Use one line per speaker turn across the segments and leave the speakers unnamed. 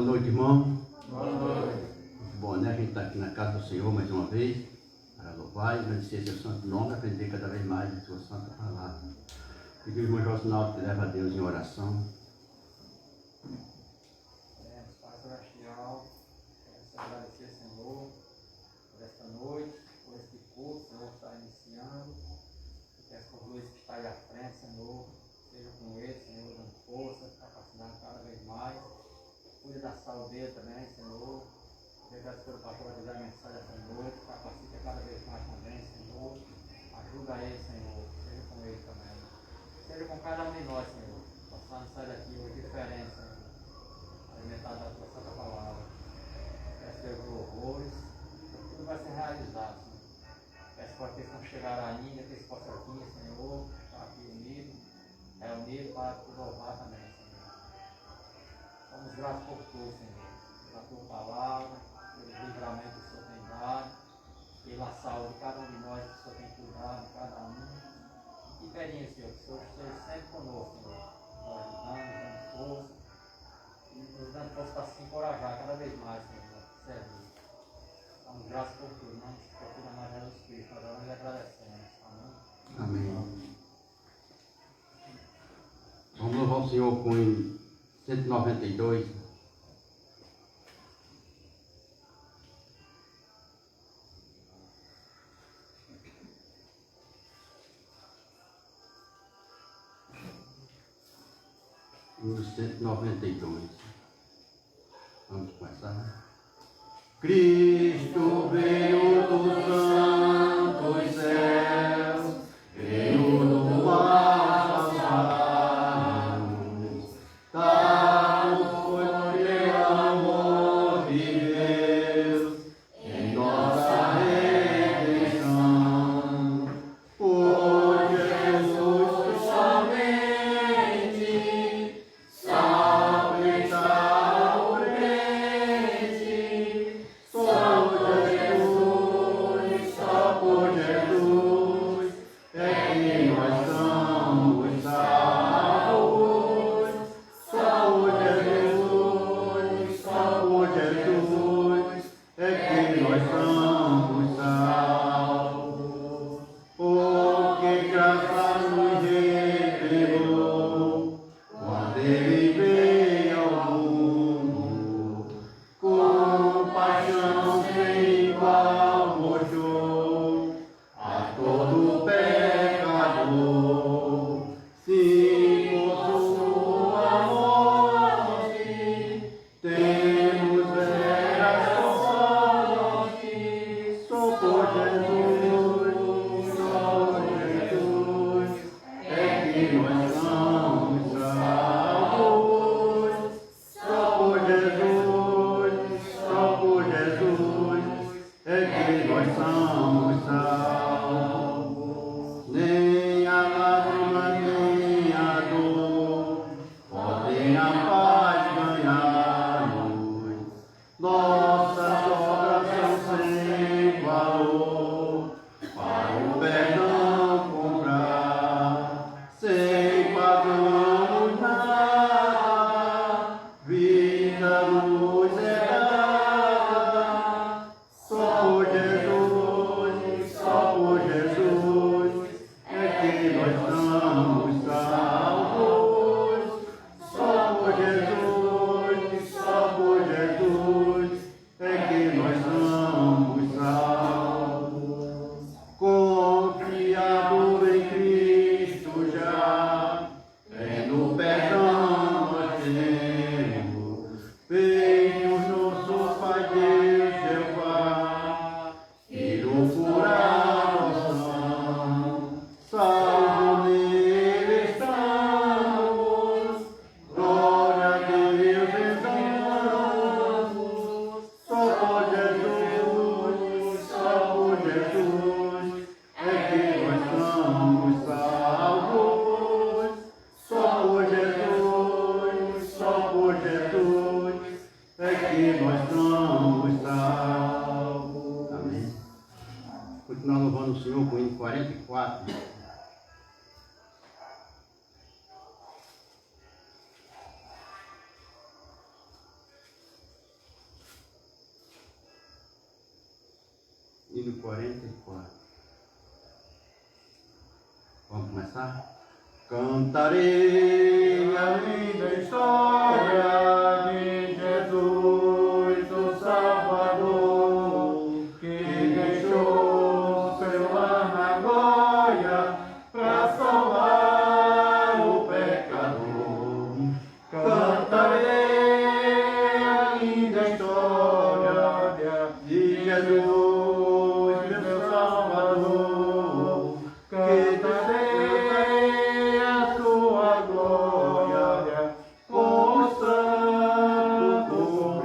noite, irmão.
Boa noite.
Bom, né? A gente está aqui na casa do Senhor mais uma vez, para louvar e agradecer seu santo nome, aprender cada vez mais a sua santa palavra. Pedir o irmão Josinaldo que leva a Deus em oração.
Pai Celestial, quero agradecer, Senhor, por esta noite, por este culto, Senhor, que está iniciando. Que as luzes que estão aí à frente, Senhor, seja com ele, Senhor, dando força, capacidade cada vez mais. Cuide da saúde dele também, Senhor. Obrigado pelo pastor a dizer a mensagem essa noite. Capacita cada vez mais também, Senhor. Ajuda ele, Senhor. Seja com ele também. Seja com cada um de nós, Senhor. Possamos sair daqui hoje diferente, Senhor. Alimentado da tua santa palavra. Peço pelos louvores. Tudo vai ser realizado, Senhor. Peço para aqueles que não chegaram ainda, que eles possam aqui, Senhor, estar aqui unidos, reunidos para te louvar também, Senhor. Somos gratos por tudo, Senhor. Pela tua palavra, pelo livramento que o Senhor tem dado, pela saúde de cada um de nós que o Senhor tem cuidado, de cada um. E pedimos, Senhor, que o Senhor esteja sempre conosco, Senhor. Nos ajudando, nos dando força. E nos dando força para se encorajar cada vez mais, Senhor, a servir. Damos graças por tudo, não por tudo na Jesus Cristo. Nós oramos e agradecemos. Amém.
Amém. Vamos louvar o Senhor com 192. No 192. Vamos começar. Cristo veio dos santos céus, veio do mar passarmos, tal foi pelo amor de Deus, em nossa redenção. Por Jesus somente, salve e salve, só por Jesus é que nós somos salvos. Só por Jesus é que nós somos salvos. Porque graça nos revelou quando Ele veio ao mundo, compaixão sem igual mostrou a todo pecador. Sim, por sua morte temos veras sorte. Só por Jesus é que nós somos salvos. Só por Jesus é que nós somos salvos. Nem a lágrima, nem a dor podem a paz ganhar-nos. Nossas obras são sem valor para o perdão comprar. Sem pagamos nada, vida nos é dada. Só por Jesus é que nós somos salvos. Só por Jesus é que nós somos salvos. Confiado em Cristo já, no perdão nós temos. Feito nosso Pai Deus Jeová, Filho por adoção, salvo nele estamos, glória a Deus exaltamos. Só por Jesus é que nós somos salvos. Só por Jesus é que nós somos salvos. Amém. Continuar louvando o Senhor com o hino 44. agora. Vamos começar? Cantarei a linda história de Jesus, o Salvador, que deixou seu lar na glória para salvar o pecador. Cantarei a linda história de Jesus, meu Salvador, que cantarei a sua glória com o santo louvor.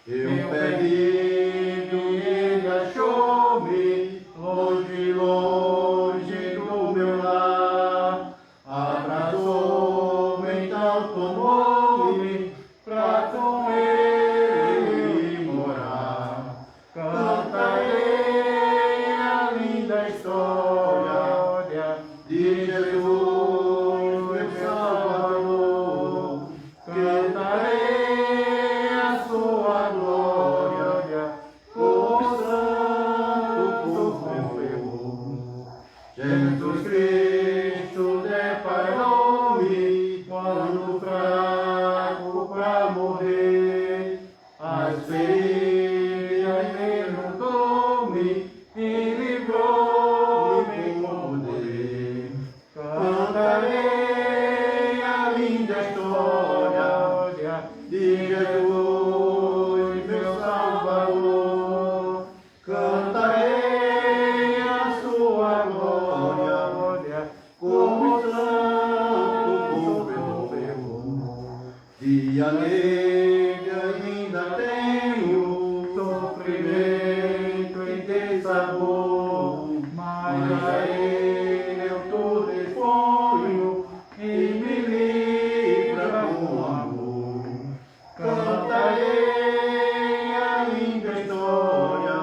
Eu pedi e ele achou-me longe, longe do meu lar. Abraçou-me, então tomou-me pra com ele morar. Cantarei a linda história de Jesus, meu Salvador. Cantarei a sua glória com o santo louvor. Jesus Cristo deparou-me quando fraco pra morrer. As feridas levantou-me e livrou-me com poder. Cantarei a linda história de Jesus, meu Salvador. Cantarei a sua glória com o santo louvor. Dia negra ainda tenho sofrimento e dessabor, mas a ele eu tudo exponho e me livra com amor. Cantarei a linda história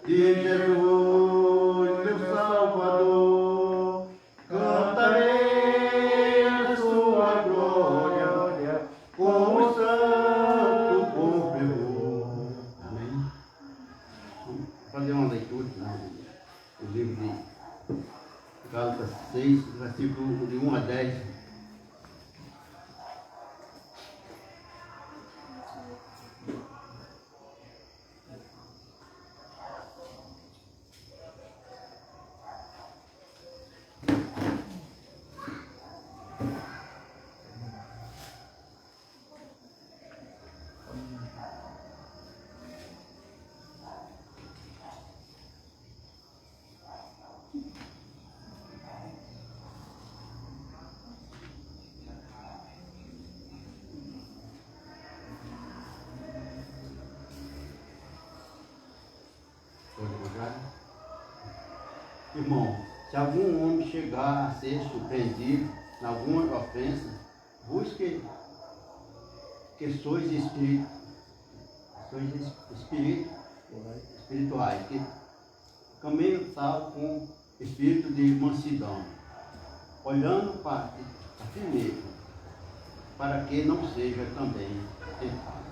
de Jesus, meu Salvador. Cantarei a sua glória com o santo louvor. Amém. Vamos fazer uma leitura do livro de Gálatas 6, versículo de 1 a 10. Irmão, se algum homem chegar a ser surpreendido em alguma ofensa, busque que sois espirituais, que caminhem tal com espírito de mansidão, olhando para si mesmo, para que não seja também tentado.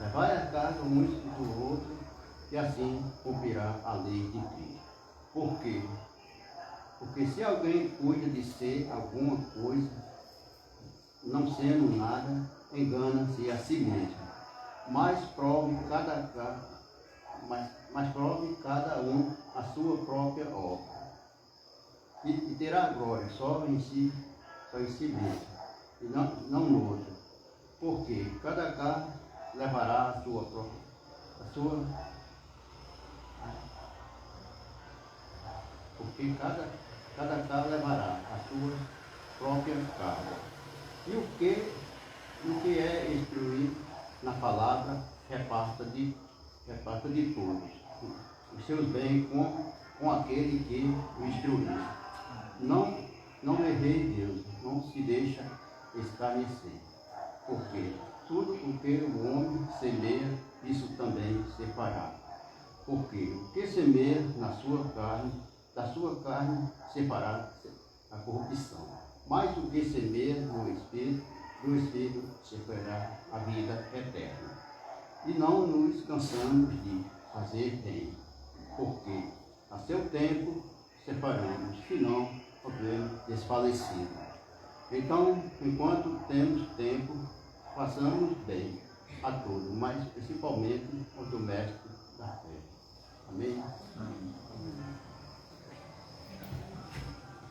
Levai a casa uns do outro, e assim cumprirá a lei de Cristo. Por quê? Porque se alguém cuida de ser alguma coisa, não sendo nada, engana-se a si mesmo. Mas prove cada um a sua própria obra. E terá glória só em si mesmo, e não no outro. Porque cada carne levará a sua porque cada carne levará a sua própria carga. E o que é instruir na palavra, reparta de todos os seus bens com aquele que o instruiu. Não errei Deus, não se deixa escarnecer. Porque tudo o que o homem semeia, isso também se fará. Porque o que semeia na sua carne, da sua carne se fará a corrupção. Mas o que semeia no Espírito, do Espírito se fará a vida eterna. E não nos cansamos de fazer bem, porque a seu tempo separamos, senão podemos desfalecer. Então, enquanto temos tempo, façamos bem a todos, mas principalmente aos do mestre da fé. Amém? Amém.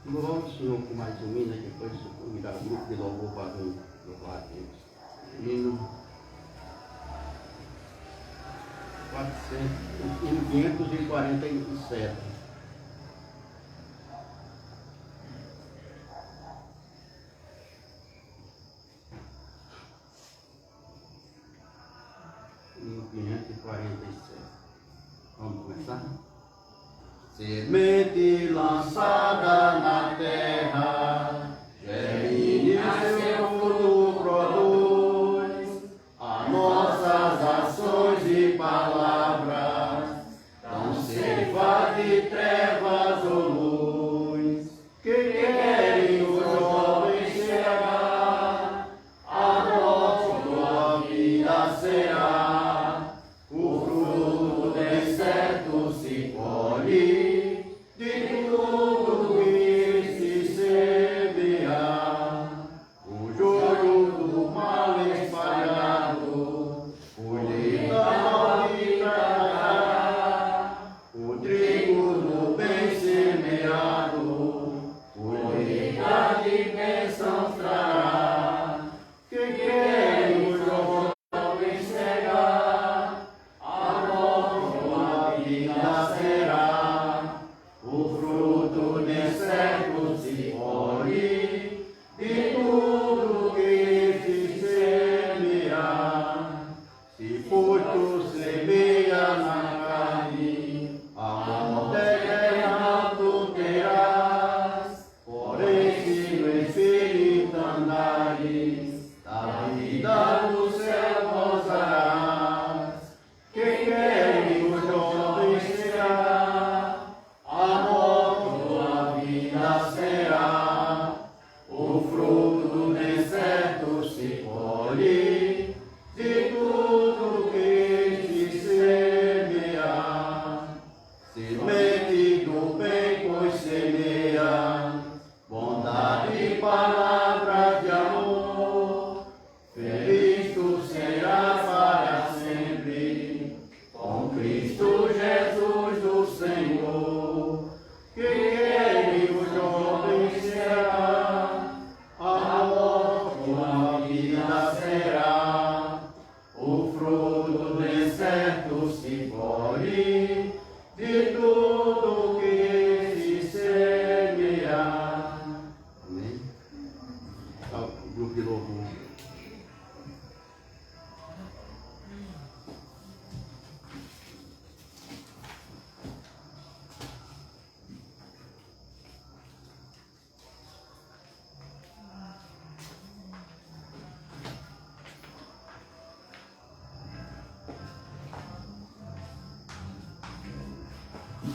Louvamos o Senhor com mais um hino, depois convidar o grupo de louvor para louvar a Deus. Hino 547. Hino 547. Vamos começar? Semente lançada na terra, germine seu fruto produz, as nossas ações e palavras, não serva de trevas ou luz, que querem os jovens chegar, a nossa vida será, o fruto de certo se colhe.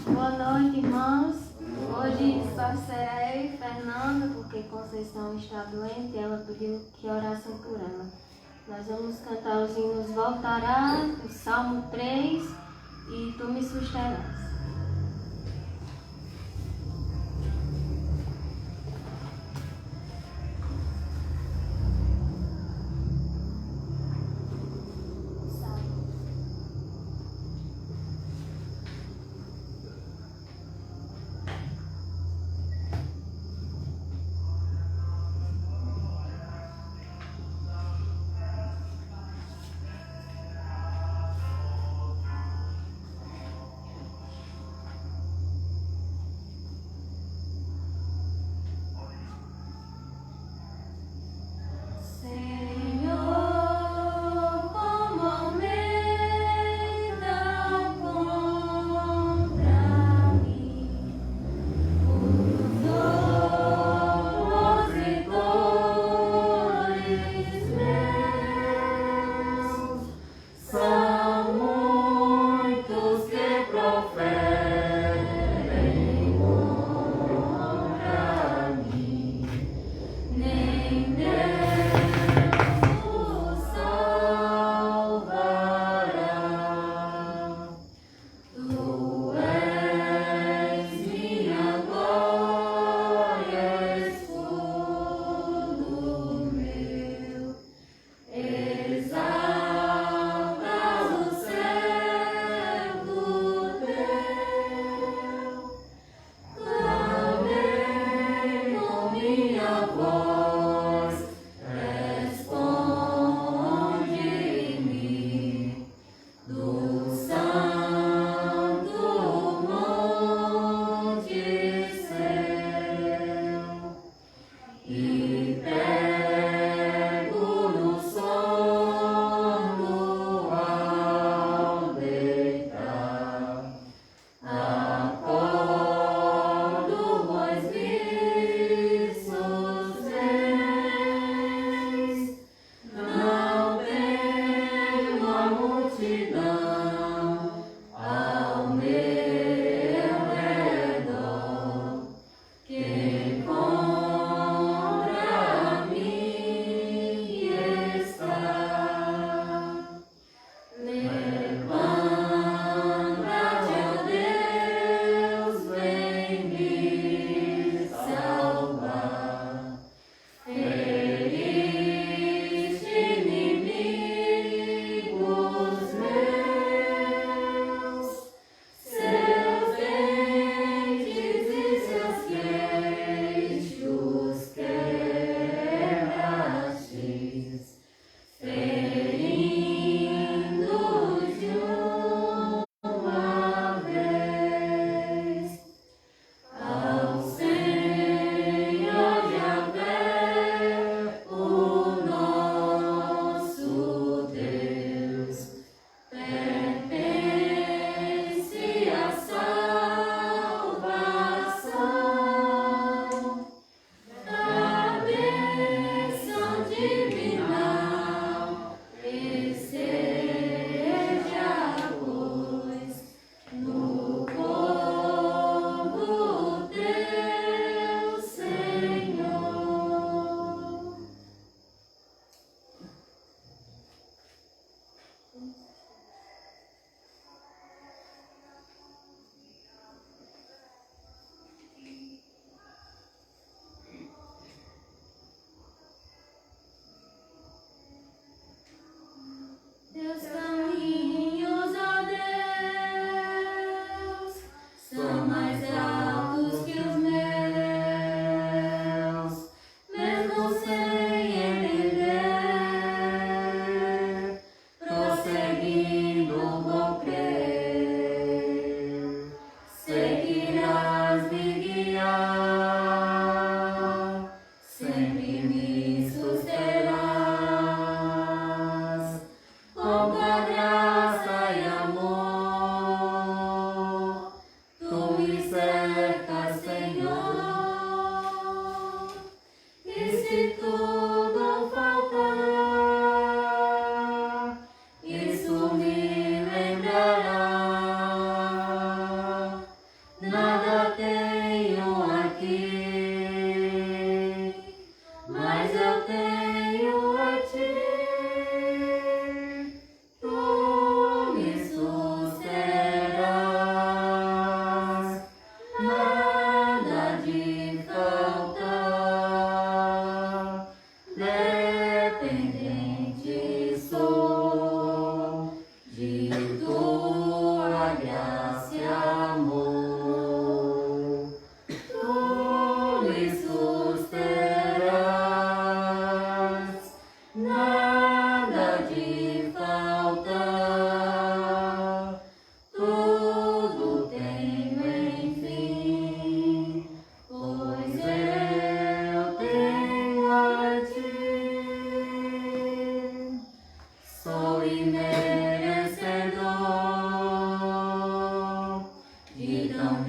Boa noite, irmãos. Hoje só será eu e Fernanda, porque Conceição está doente e ela pediu que orassem por ela. Nós vamos cantar os hinos Voltará, o Salmo 3 e Tu me susterás.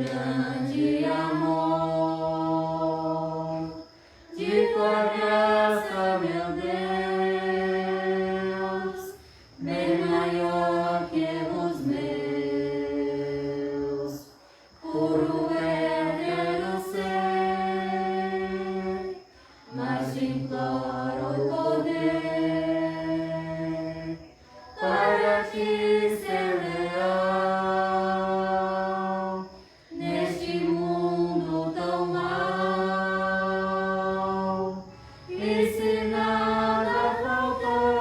grande amor, de tua graça, meu Deus, bem maior que os meus, puro eterno ser, mas te imploro o poder para ti ser leal neste mundo tão mau. E se nada faltar,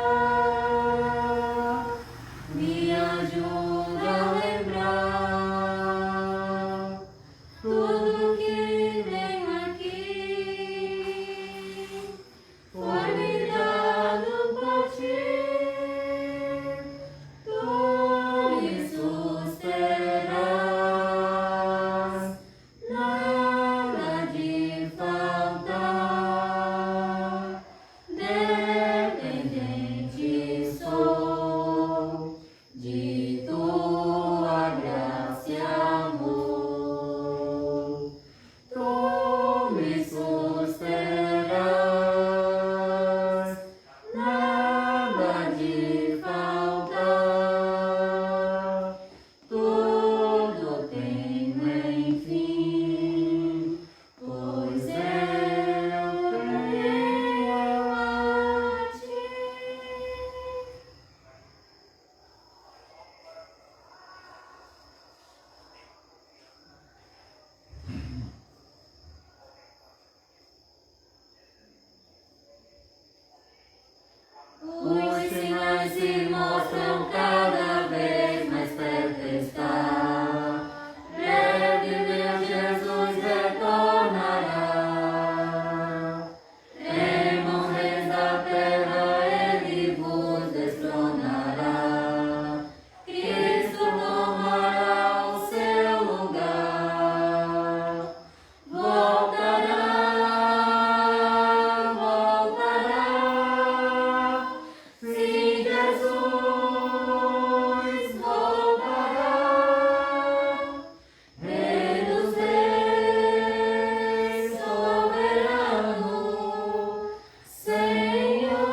me ajuda a lembrar tudo que vem aqui foi me dado por ti. Tu me susterás, nada de faltar. Dependente sou de tua graça e amor. Tu me susterás, nada de faltar. Tudo tenho enfim, pois eu tenho a ti. Os sinais se mostram cada vez mais perto está. Breve meu Jesus retornará. Irmãos, reis da terra, ele vos destronará. Cristo tomará o seu lugar. Voltará, voltará. Sim, Jesus voltará. Rei dos reis, soberano, Senhor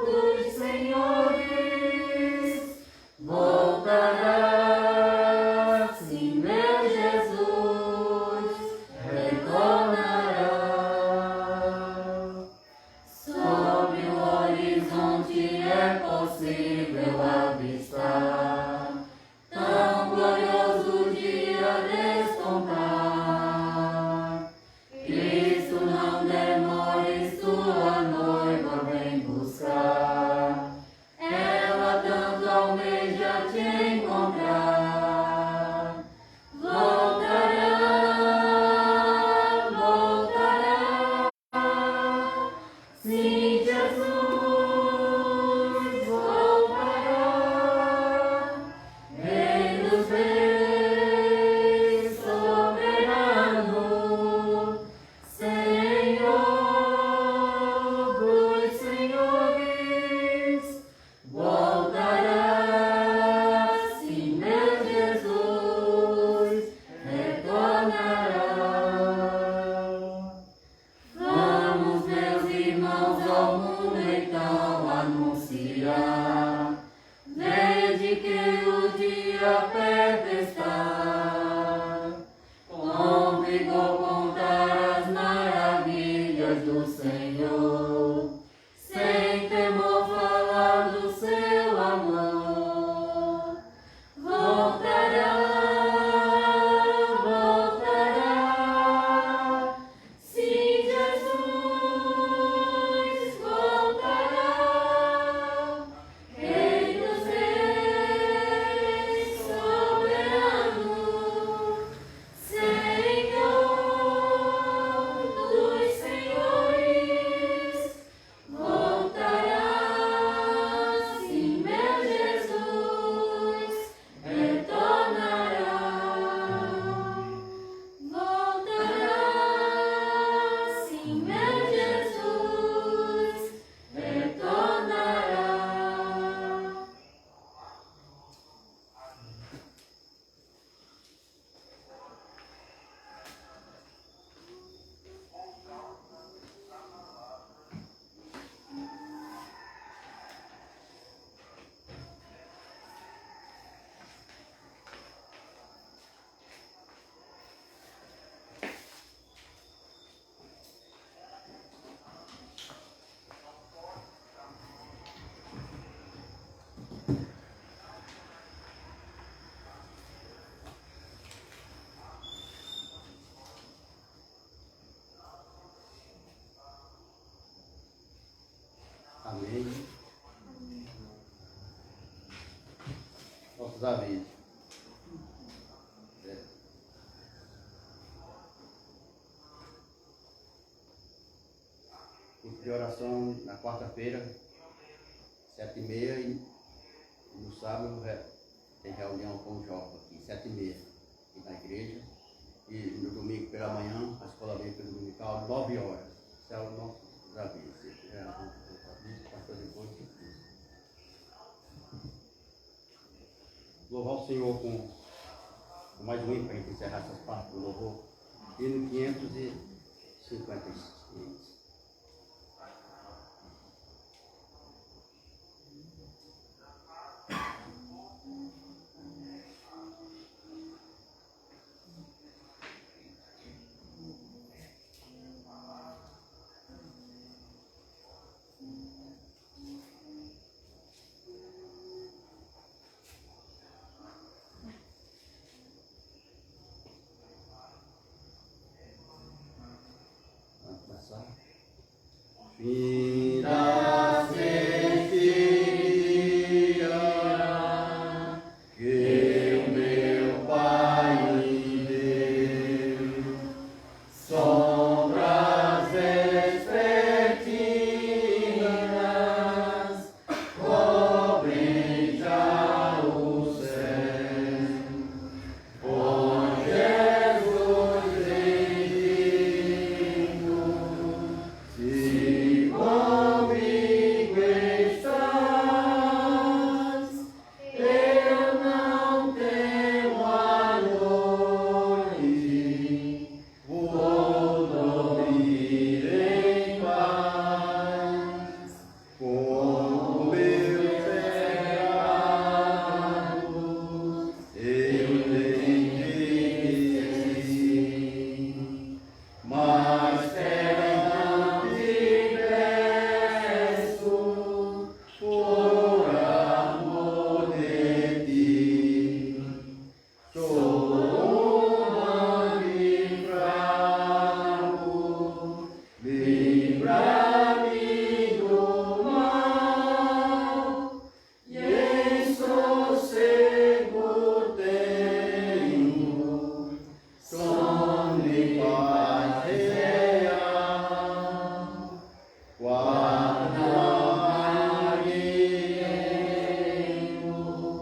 dos senhores, voltará. Sim, meu Jesus retornará. Sobre o horizonte é possível avistar tão glorioso dia despontar. Cristo, não demores, tua noiva vem buscar. Ela tanto almeja te encontrar. Voltará, voltará. Sim, Jesus voltará. Rei dos reis, soberano, Senhor dos senhores, voltará. Sim, meu Jesus retornará. Vamos, meus irmãos, ao mundo então anunciar. Vede que o dia perto está. Com vigor contar as maravilhas do Senhor, sem temor falar do seu amor. Voltará, voltará. Sim, Jesus voltará. Rei dos reis, soberano,
nossos avisos. Culto de oração na quarta-feira, 7h30, e no sábado tem reunião com o Joca aqui, 7h30, aqui na igreja. E no domingo pela manhã, a escola bíblica dominical, 9h. Esse é o nosso aviso. Se tiver algum aviso, pastor depois. Louvar o Senhor com mais um hino para a gente encerrar essas partes do louvor. Hino 556. Fim da sequia que o meu Pai me deu, sombras vespertinas cobrem já o céu. Ó Jesus bendito, se comigo estás, eu não temo a noite, vou dormir em paz, com meus pecados eu entendi, mas por amor de ti, sou homem fraco, livra-me do mal, e em sossego tenho, sono e paz real. Quando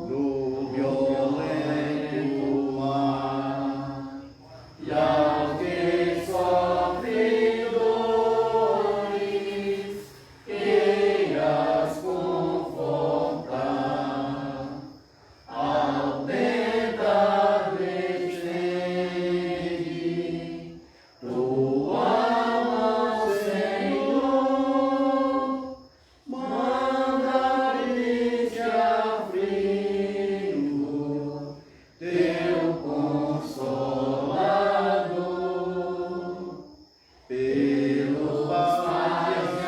no violento mar, e aos que sofrem dores, queiras confortar, ao tentar estende tua mão, Senhor, manda-lhes que aflito teu consolador, pelos pais e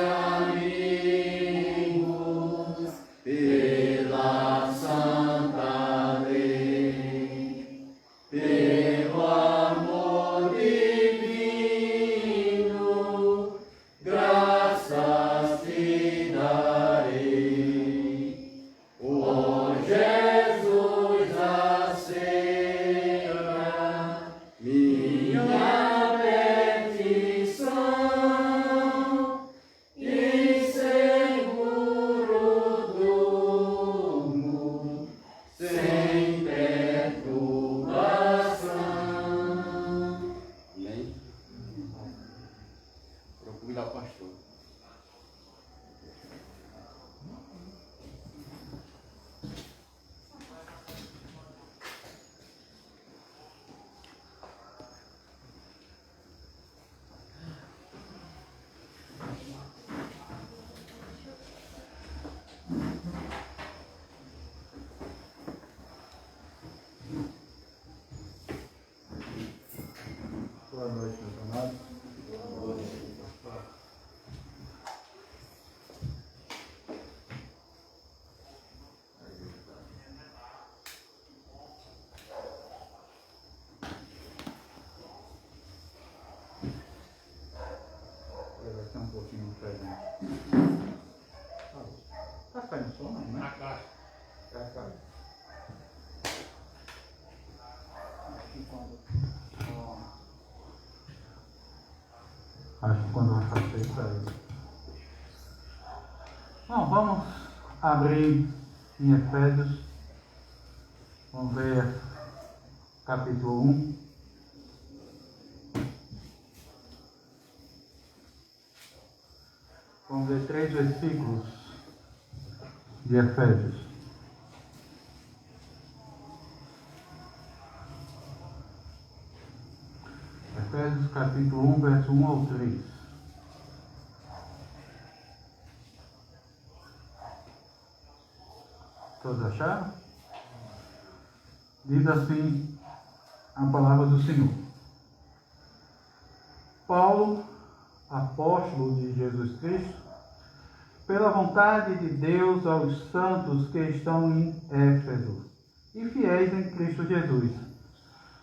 amigos, pela santa lei, pelo amor divino, graças te darei. Ó Jesus, aceita minha petição, e seguro durmo, sem perturbação. Amém? Procure ao pastor.
Boa noite, meus amados. Vai ser um pouquinho diferente. Tá saindo som, não, né? Tá. Acho que quando eu passei para ele. Bom, vamos abrir em Efésios. Vamos ver capítulo 1. Vamos ver 3 versículos de Efésios. Efésios capítulo 1, verso 1 ao 3. Todos acharam? Diz assim a palavra do Senhor. Paulo, apóstolo de Jesus Cristo, pela vontade de Deus aos santos que estão em Éfeso e fiéis em Cristo Jesus.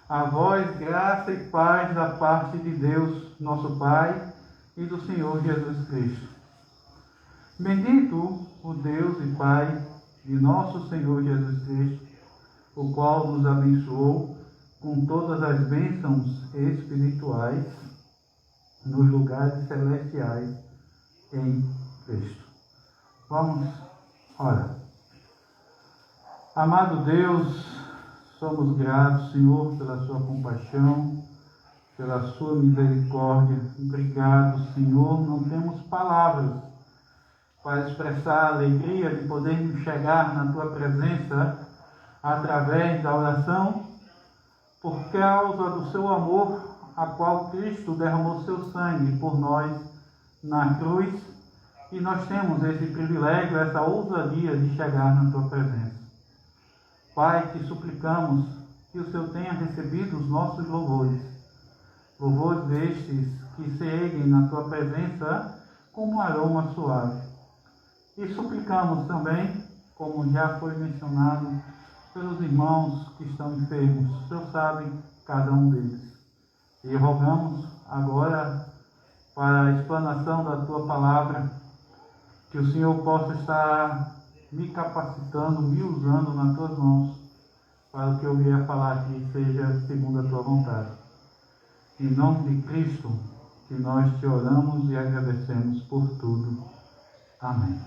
A vós graça e paz da parte de Deus, nosso Pai, e do Senhor Jesus Cristo. Bendito o Deus e Pai de nosso Senhor Jesus Cristo, o qual nos abençoou com todas as bênçãos espirituais nos lugares celestiais em Cristo. Vamos orar. Amado Deus, somos gratos, Senhor, pela sua compaixão, pela sua misericórdia. Obrigado, Senhor. Não temos palavras para expressar a alegria de podermos chegar na tua presença através da oração, por causa do seu amor, a qual Cristo derramou seu sangue por nós na cruz, e nós temos esse privilégio, essa ousadia de chegar na tua presença. Pai, te suplicamos que o Senhor tenha recebido os nossos louvores, louvores estes que se erguem na tua presença como um aroma suave. E suplicamos também, como já foi mencionado, pelos irmãos que estão enfermos. O Senhor sabe cada um deles. E rogamos agora, para a explanação da tua palavra, que o Senhor possa estar me capacitando, me usando nas tuas mãos, para o que eu vier falar aqui seja segundo a tua vontade. Em nome de Cristo, que nós te oramos e agradecemos por tudo. Amém.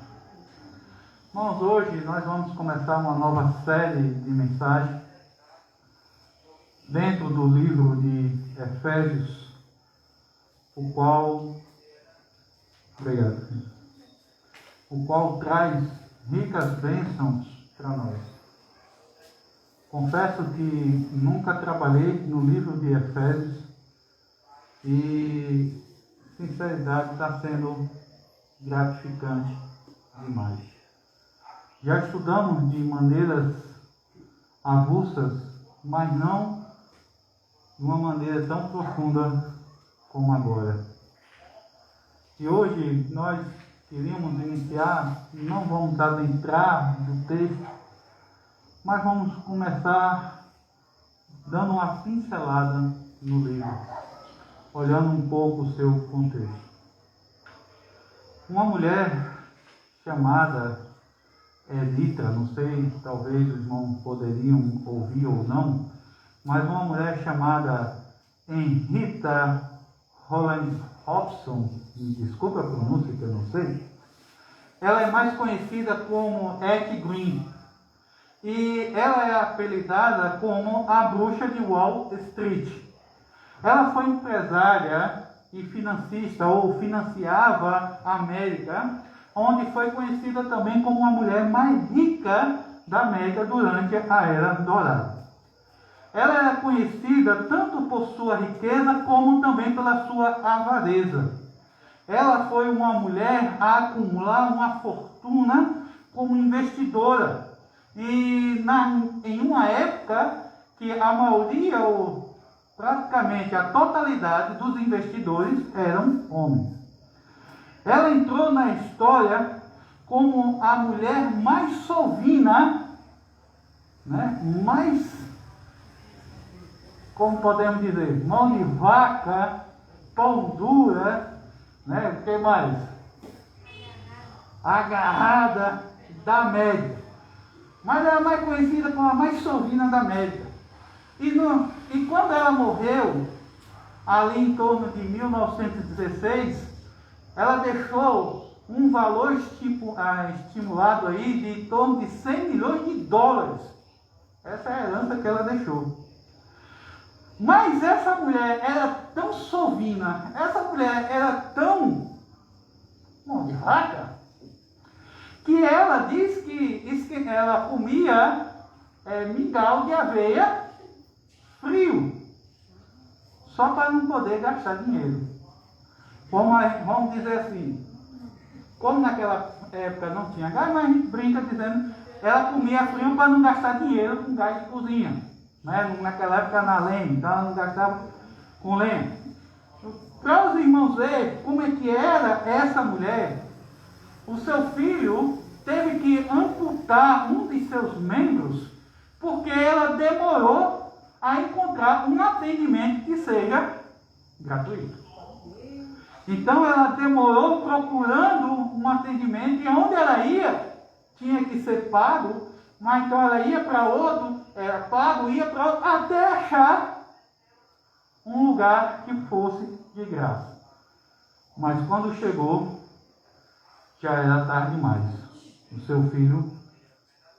Irmãos, hoje nós vamos começar uma nova série de mensagens dentro do livro de Efésios, o qual traz ricas bênçãos para nós. Confesso que nunca trabalhei no livro de Efésios e, sinceridade, está sendo gratificante demais. Já estudamos de maneiras avulsas, mas não de uma maneira tão profunda como agora. E hoje nós queríamos iniciar, não vamos adentrar no texto, mas vamos começar dando uma pincelada no livro, olhando um pouco o seu contexto. Uma mulher chamada Editra, não sei, talvez os irmãos poderiam ouvir ou não, mas uma mulher chamada Henrietta Holland Hobson, desculpa a pronúncia que eu não sei, ela é mais conhecida como Ethel Green, e ela é apelidada como a bruxa de Wall Street. Ela foi empresária e financista, ou financiava a América, onde foi conhecida também como a mulher mais rica da América durante a Era Dourada. Ela era conhecida tanto por sua riqueza como também pela sua avareza. Ela foi uma mulher a acumular uma fortuna como investidora. E em uma época que a maioria, ou praticamente a totalidade dos investidores eram homens. Ela entrou na história como a mulher mais sovina, mais, como podemos dizer, mão de vaca, pão dura, o que mais? Agarrada da América. Mas ela é mais conhecida como a mais sovina da América. E quando ela morreu, ali em torno de 1916, ela deixou um valor estimulado aí de em torno de 100 milhões de dólares. Essa é a herança que ela deixou. Mas essa mulher era tão sovina, essa mulher era tão mão-de-vaca, que ela diz que ela comia mingau de aveia frio, só para não poder gastar dinheiro. Vamos dizer assim, como naquela época não tinha gás, mas a gente brinca dizendo, ela comia frio para não gastar dinheiro com gás de cozinha. Né? Naquela época na lenha, então ela não gastava com lenha. Para os irmãos verem como é que era essa mulher, o seu filho teve que amputar um de seus membros, porque ela demorou a encontrar um atendimento que seja gratuito. Então ela demorou procurando um atendimento, e onde ela ia, tinha que ser pago, mas então ela ia para outro, era pago, ia para outro, até achar um lugar que fosse de graça. Mas quando chegou, já era tarde demais. O seu filho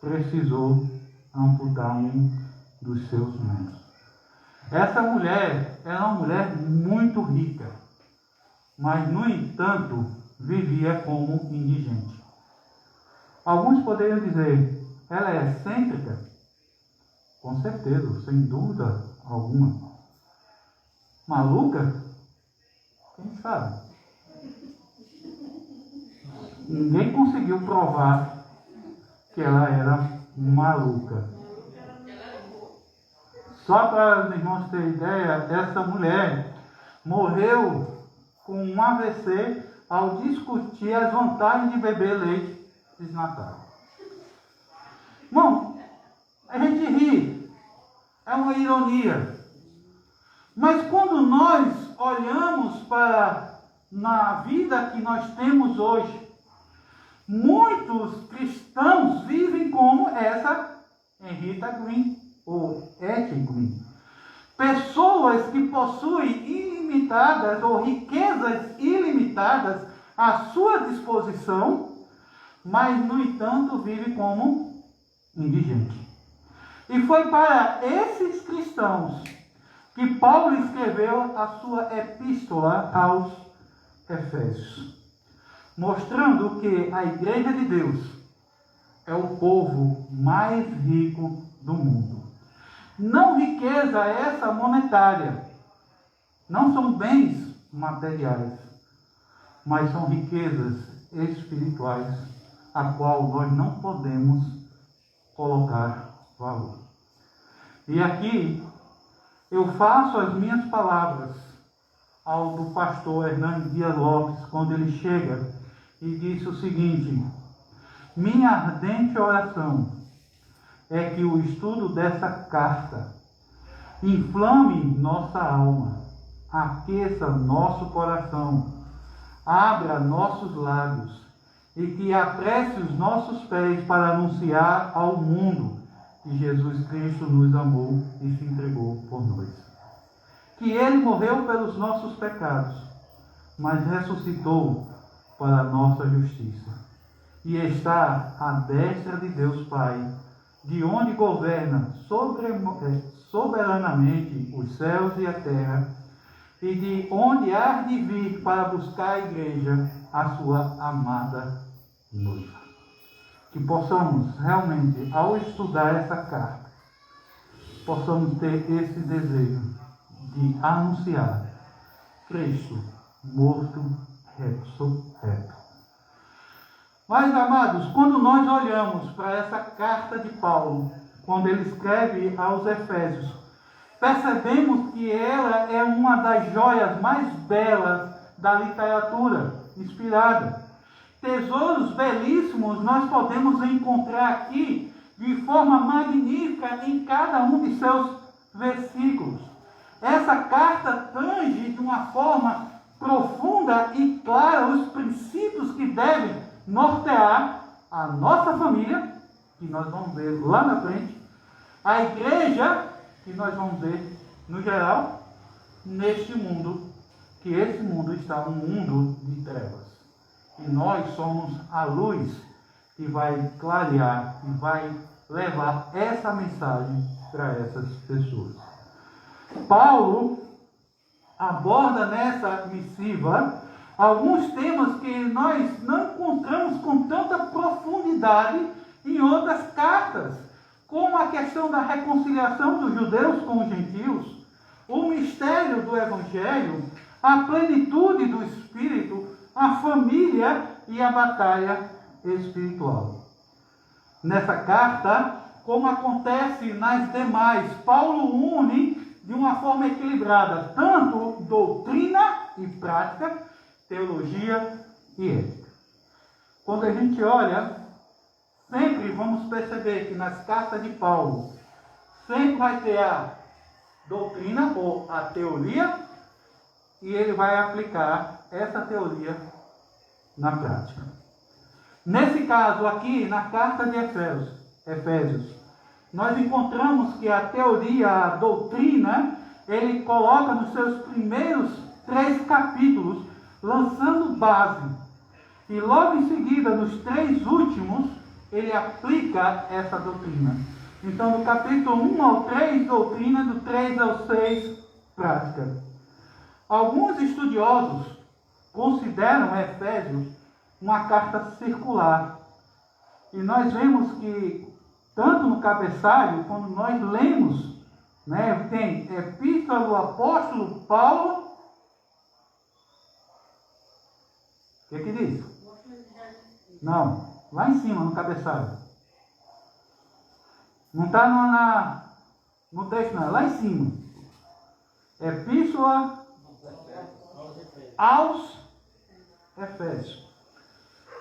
precisou amputar um dos seus membros. Essa mulher era uma mulher muito rica, mas, no entanto, vivia como indigente. Alguns poderiam dizer, ela é excêntrica? Com certeza, sem dúvida alguma. Maluca? Quem sabe? Ninguém conseguiu provar que ela era maluca. Só para os irmãos terem ideia, essa mulher morreu com um AVC ao discutir as vantagens de beber leite desnatado. Bom, a gente ri, é uma ironia. Mas quando nós olhamos para na vida que nós temos hoje, muitos cristãos vivem como essa Henrietta Green ou Etty Green. Pessoas que possuem ilimitadas ou riquezas ilimitadas à sua disposição, mas, no entanto, vive como indigente. E foi para esses cristãos que Paulo escreveu a sua epístola aos Efésios, mostrando que a Igreja de Deus é o povo mais rico do mundo. Não riqueza essa monetária, não são bens materiais, mas são riquezas espirituais, a qual nós não podemos colocar valor. E aqui eu faço as minhas palavras ao do pastor Hernando Dias Lopes, quando ele chega e disse o seguinte: minha ardente oração é que o estudo dessa carta inflame nossa alma, aqueça nosso coração, abra nossos lábios e que apresse os nossos pés para anunciar ao mundo que Jesus Cristo nos amou e se entregou por nós. Que Ele morreu pelos nossos pecados, mas ressuscitou para a nossa justiça. E está à destra de Deus Pai, de onde governa soberanamente os céus e a terra, e de onde há de vir para buscar a igreja, a sua amada noiva. Que possamos realmente, ao estudar essa carta, possamos ter esse desejo de anunciar Cristo morto, ressurreto. Mas, amados, quando nós olhamos para essa carta de Paulo, quando ele escreve aos Efésios, percebemos que ela é uma das joias mais belas da literatura inspirada. Tesouros belíssimos nós podemos encontrar aqui de forma magnífica em cada um de seus versículos. Essa carta tange de uma forma profunda e clara os princípios que devem nortear a nossa família, que nós vamos ver lá na frente, a igreja, que nós vamos ver no geral, neste mundo, que esse mundo está um mundo de trevas. E nós somos a luz que vai clarear e vai levar essa mensagem para essas pessoas. Paulo aborda nessa missiva alguns temas que nós não encontramos com tanta profundidade em outras cartas, como a questão da reconciliação dos judeus com os gentios, o mistério do Evangelho, a plenitude do Espírito, a família e a batalha espiritual. Nessa carta, como acontece nas demais, Paulo une de uma forma equilibrada tanto doutrina e prática, teologia e ética. Quando a gente olha, sempre vamos perceber que nas cartas de Paulo sempre vai ter a doutrina ou a teoria, e ele vai aplicar essa teoria na prática. Nesse caso aqui, na carta de Efésios, nós encontramos que a teoria, a doutrina, ele coloca nos seus primeiros 3 capítulos, lançando base. E logo em seguida, nos 3 últimos, ele aplica essa doutrina. Então, do capítulo 1 ao 3, doutrina, do 3 ao 6, prática. Alguns estudiosos consideram Efésios uma carta circular. E nós vemos que, tanto no cabeçalho, quando nós lemos, né, tem Epístola do Apóstolo Paulo. O que diz? Não, lá em cima, no cabeçalho. Não está no texto, não, é lá em cima. Epístola aos Efésios.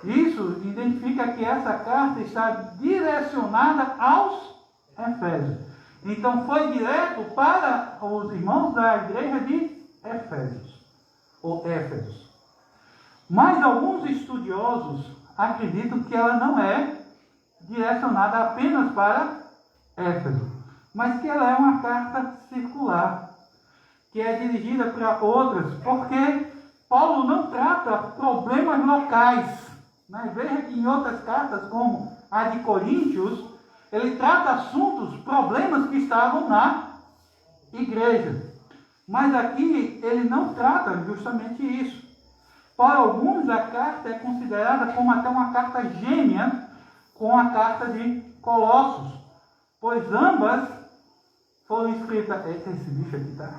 Isso identifica que essa carta está direcionada aos Efésios. Então foi direto para os irmãos da igreja de Efésios, ou Éfesos. Mas alguns estudiosos acreditam que ela não é direcionada apenas para Éfeso, mas que ela é uma carta circular, que é dirigida para outras, porque Paulo não trata problemas locais. Né? Veja que em outras cartas, como a de Coríntios, ele trata assuntos, problemas que estavam na igreja. Mas aqui ele não trata justamente isso. Para alguns, a carta é considerada como até uma carta gêmea com a carta de Colossos, pois ambas foram escritas... Esse bicho aqui tá...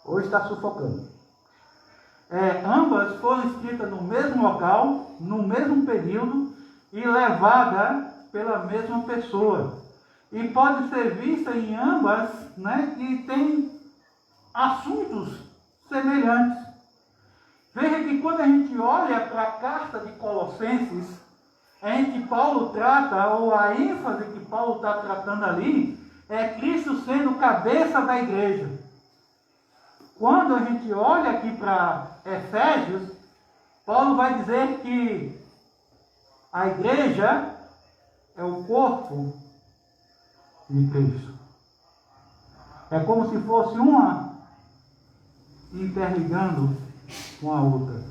Hoje está sufocando. Ambas foram escritas no mesmo local, no mesmo período e levada pela mesma pessoa. E pode ser vista em ambas, né, que tem assuntos semelhantes. Veja que quando a gente olha para a carta de Colossenses, em que Paulo trata, ou a ênfase que Paulo está tratando ali, é Cristo sendo cabeça da igreja. Quando a gente olha aqui para Efésios, Paulo vai dizer que a igreja é o corpo de Cristo. É como se fosse uma interligando com a outra.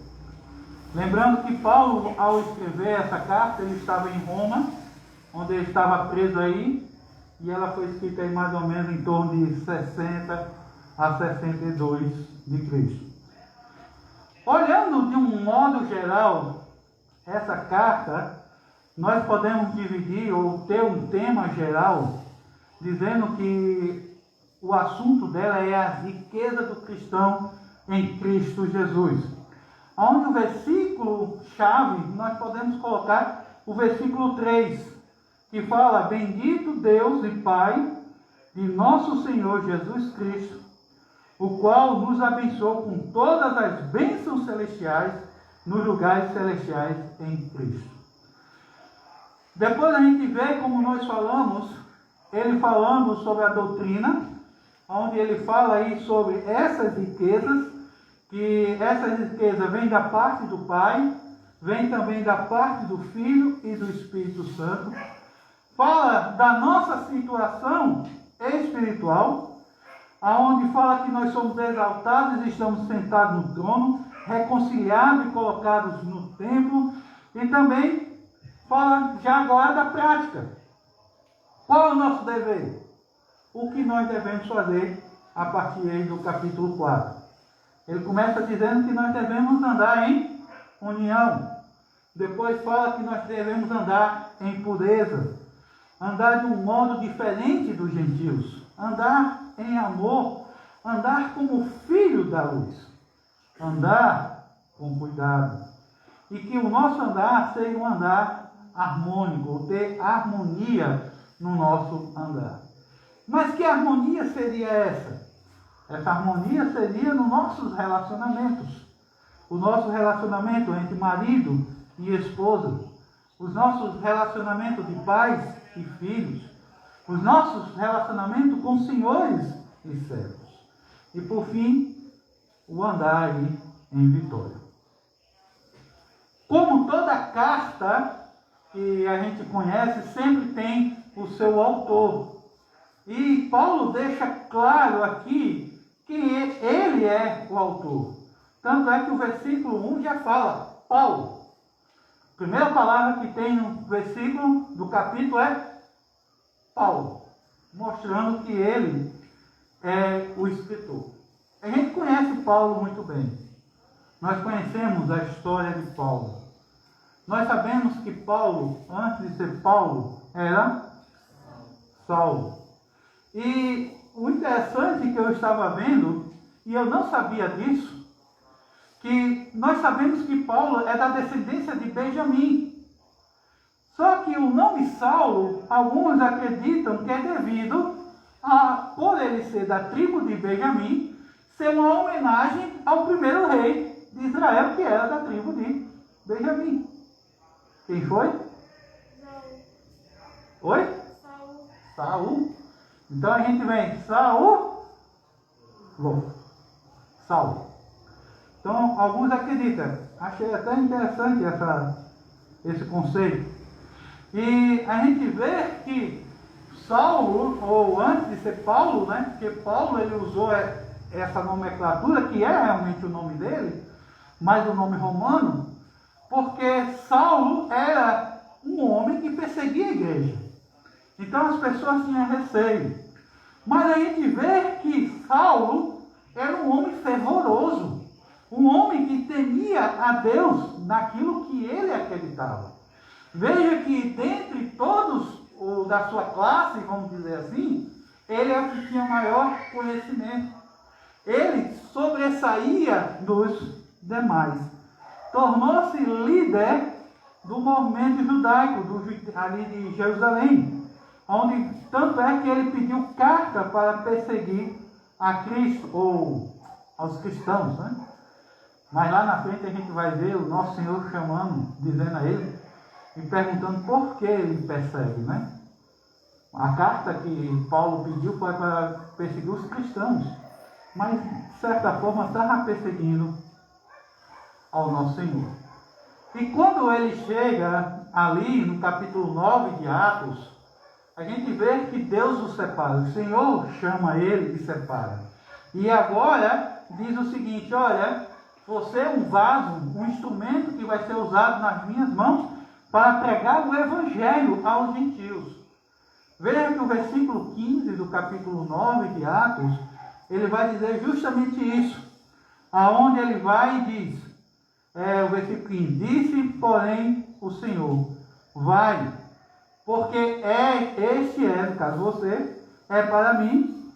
Lembrando que Paulo, ao escrever essa carta, ele estava em Roma, onde ele estava preso aí, e ela foi escrita aí mais ou menos em torno de 60 a 62 de Cristo. Olhando de um modo geral essa carta, nós podemos dividir ou ter um tema geral, dizendo que o assunto dela é a riqueza do cristão em Cristo Jesus. Onde o versículo-chave, nós podemos colocar o versículo 3, que fala: Bendito Deus e Pai de nosso Senhor Jesus Cristo, o qual nos abençoou com todas as bênçãos celestiais nos lugares celestiais em Cristo. Depois a gente vê, como nós falamos, ele falando sobre a doutrina, onde ele fala aí sobre essas riquezas, que essa riqueza vem da parte do Pai, vem também da parte do Filho e do Espírito Santo. Fala da nossa situação espiritual, aonde fala que nós somos exaltados e estamos sentados no trono, reconciliados e colocados no templo, e também fala já agora da prática. Qual é o nosso dever? O que nós devemos fazer a partir aí do capítulo 4. Ele começa dizendo que nós devemos andar em união. Depois fala que nós devemos andar em pureza, andar de um modo diferente dos gentios, andar em amor, andar como filho da luz, andar com cuidado. E que o nosso andar seja um andar harmônico, ter harmonia no nosso andar. Mas que harmonia seria essa? Essa harmonia seria nos nossos relacionamentos. O nosso relacionamento entre marido e esposa, os nossos relacionamentos de pais e filhos, os nossos relacionamentos com senhores e servos. E por fim, o andar aí em vitória. Como toda carta que a gente conhece, sempre tem o seu autor. E Paulo deixa claro aqui que ele é o autor. Tanto é que o versículo 1 já fala, Paulo. A primeira palavra que tem no versículo do capítulo é Paulo, mostrando que ele é o escritor. A gente conhece Paulo muito bem. Nós conhecemos a história de Paulo. Nós sabemos que Paulo, antes de ser Paulo, era Saulo. E o interessante que eu estava vendo, e eu não sabia disso, que nós sabemos que Paulo é da descendência de Benjamim. Só que o nome Saulo, alguns acreditam que é devido a, por ele ser da tribo de Benjamim, ser uma homenagem ao primeiro rei de Israel, que era da tribo de Benjamim. Quem foi? Oi? Saul. Então a gente vem Saulo. Então alguns acreditam. Achei até interessante esse conceito. E a gente vê que Saulo, ou antes de ser Paulo, né? Porque Paulo ele usou essa nomenclatura, que é realmente o nome dele, mas o nome romano, porque Saulo era um homem que perseguia a igreja. Então as pessoas tinham receio. Mas a gente vê que Saulo era um homem fervoroso, um homem que temia a Deus naquilo que ele acreditava. Veja que dentre todos da sua classe, vamos dizer assim, ele é o que tinha maior conhecimento. Ele sobressaía dos demais. Tornou-se líder do movimento judaico ali de Jerusalém, onde tanto é que ele pediu carta para perseguir a Cristo, ou aos cristãos, né? Mas lá na frente a gente vai ver o nosso Senhor chamando, dizendo a ele, e perguntando por que ele persegue, né? A carta que Paulo pediu foi para perseguir os cristãos, mas de certa forma estava perseguindo ao nosso Senhor. E quando ele chega ali no capítulo 9 de Atos, a gente vê que Deus o separa. O Senhor chama ele e separa. E agora diz o seguinte, olha, você é um vaso, um instrumento que vai ser usado nas minhas mãos para pregar o Evangelho aos gentios. Veja que o versículo 15 do capítulo 9 de Atos, ele vai dizer justamente isso. Aonde ele vai e diz, o versículo 15, disse, porém, o Senhor, vai, porque no caso você, é para mim,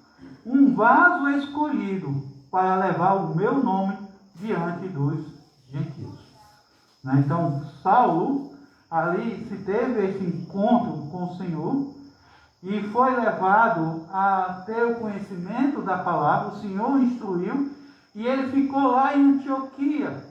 um vaso escolhido para levar o meu nome diante dos gentios. Né? Então, Saulo, ali se teve esse encontro com o Senhor, e foi levado a ter o conhecimento da palavra, o Senhor instruiu, e ele ficou lá em Antioquia.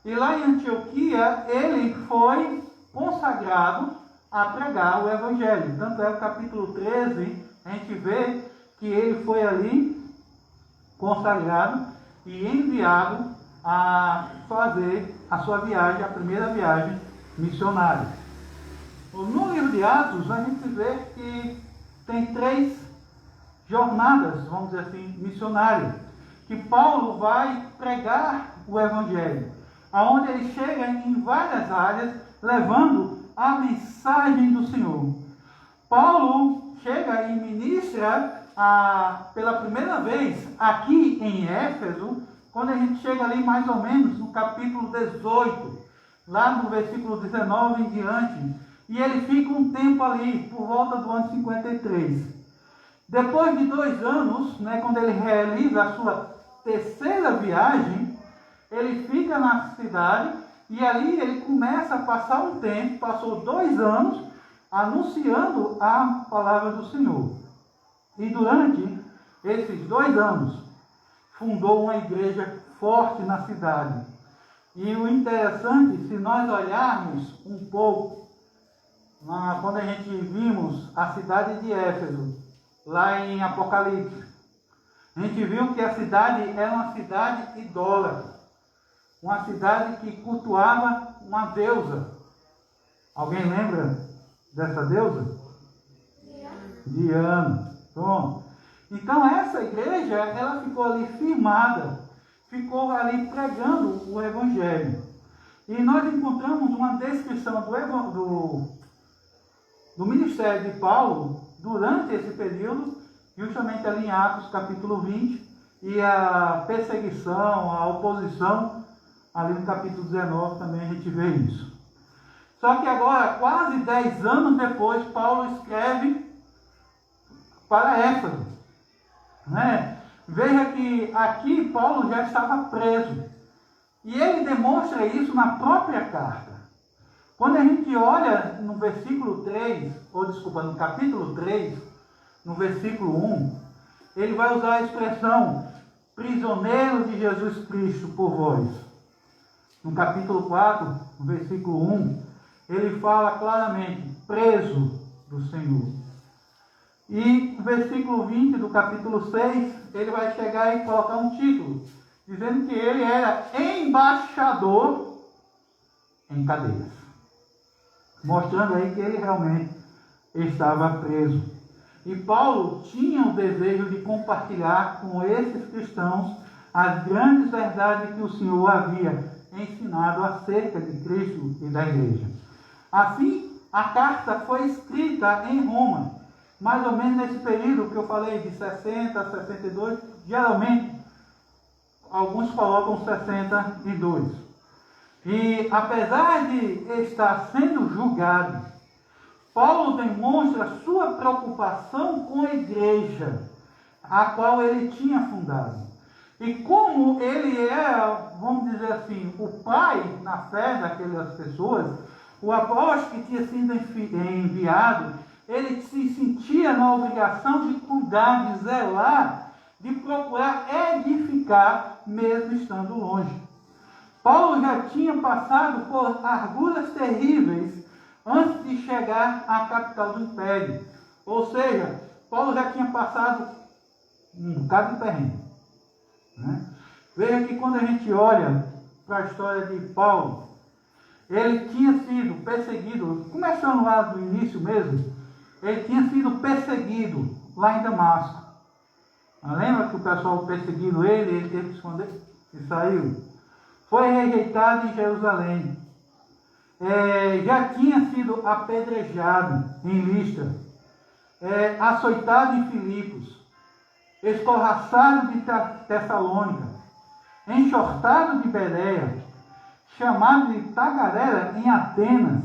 E lá em Antioquia, ele foi consagrado a pregar o Evangelho. Tanto é o capítulo 13, a gente vê que ele foi ali consagrado e enviado a fazer a sua viagem, a primeira viagem missionária. No livro de Atos, a gente vê que tem 3 jornadas, vamos dizer assim, missionárias, que Paulo vai pregar o Evangelho, aonde ele chega em várias áreas, levando a mensagem do Senhor. Paulo chega e ministra pela primeira vez aqui em Éfeso, quando a gente chega ali mais ou menos no capítulo 18, lá no versículo 19 em diante, e ele fica um tempo ali, por volta do ano 53. Depois de 2 anos, quando ele realiza a sua terceira viagem, ele fica na cidade e ali ele começa a passar um tempo, passou 2 anos, anunciando a palavra do Senhor. E durante esses 2 anos, fundou uma igreja forte na cidade. E o interessante, se nós olharmos um pouco, quando a gente vimos a cidade de Éfeso, lá em Apocalipse, a gente viu que a cidade era uma cidade idólatra, uma cidade que cultuava uma deusa. Alguém lembra dessa deusa? Diana. Pronto. Então essa igreja, ela ficou ali firmada, ficou ali pregando o Evangelho. E nós encontramos uma descrição do ministério de Paulo durante esse período, justamente ali em Atos capítulo 20, e a perseguição, a oposição, ali no capítulo 19 também a gente vê isso. Só que agora, quase 10 anos depois, Paulo escreve para Éfeso. Veja que aqui Paulo já estava preso. E ele demonstra isso na própria carta. Quando a gente olha no versículo 3, no capítulo 3, no versículo 1, ele vai usar a expressão prisioneiro de Jesus Cristo por vós. No capítulo 4, no versículo 1, ele fala claramente, preso do Senhor. E no versículo 20 do capítulo 6, ele vai chegar e colocar um título, dizendo que ele era embaixador em cadeias. Mostrando aí que ele realmente estava preso. E Paulo tinha o desejo de compartilhar com esses cristãos as grandes verdades que o Senhor havia ensinado acerca de Cristo e da igreja. Assim, a carta foi escrita em Roma, mais ou menos nesse período que eu falei, de 60 a 62, geralmente, alguns colocam 62. E apesar de estar sendo julgado, Paulo demonstra sua preocupação com a igreja, a qual ele tinha fundado. E como ele era, vamos dizer assim, o pai na fé daquelas pessoas, o apóstolo que tinha sido enviado, ele se sentia na obrigação de cuidar, de zelar, de procurar edificar, mesmo estando longe. Paulo já tinha passado por arguras terríveis antes de chegar à capital do império. Ou seja, Paulo já tinha passado um bocado de perrengue. Veja que quando a gente olha para a história de Paulo, ele tinha sido perseguido, começando lá do início mesmo, ele tinha sido perseguido lá em Damasco. Lembra que o pessoal perseguindo ele teve que esconder e saiu? Foi rejeitado em Jerusalém. Já tinha sido apedrejado em Listra, açoitado em Filipos, escorraçado de Tessalônica, enxortado de Bereia, chamado de tagarela em Atenas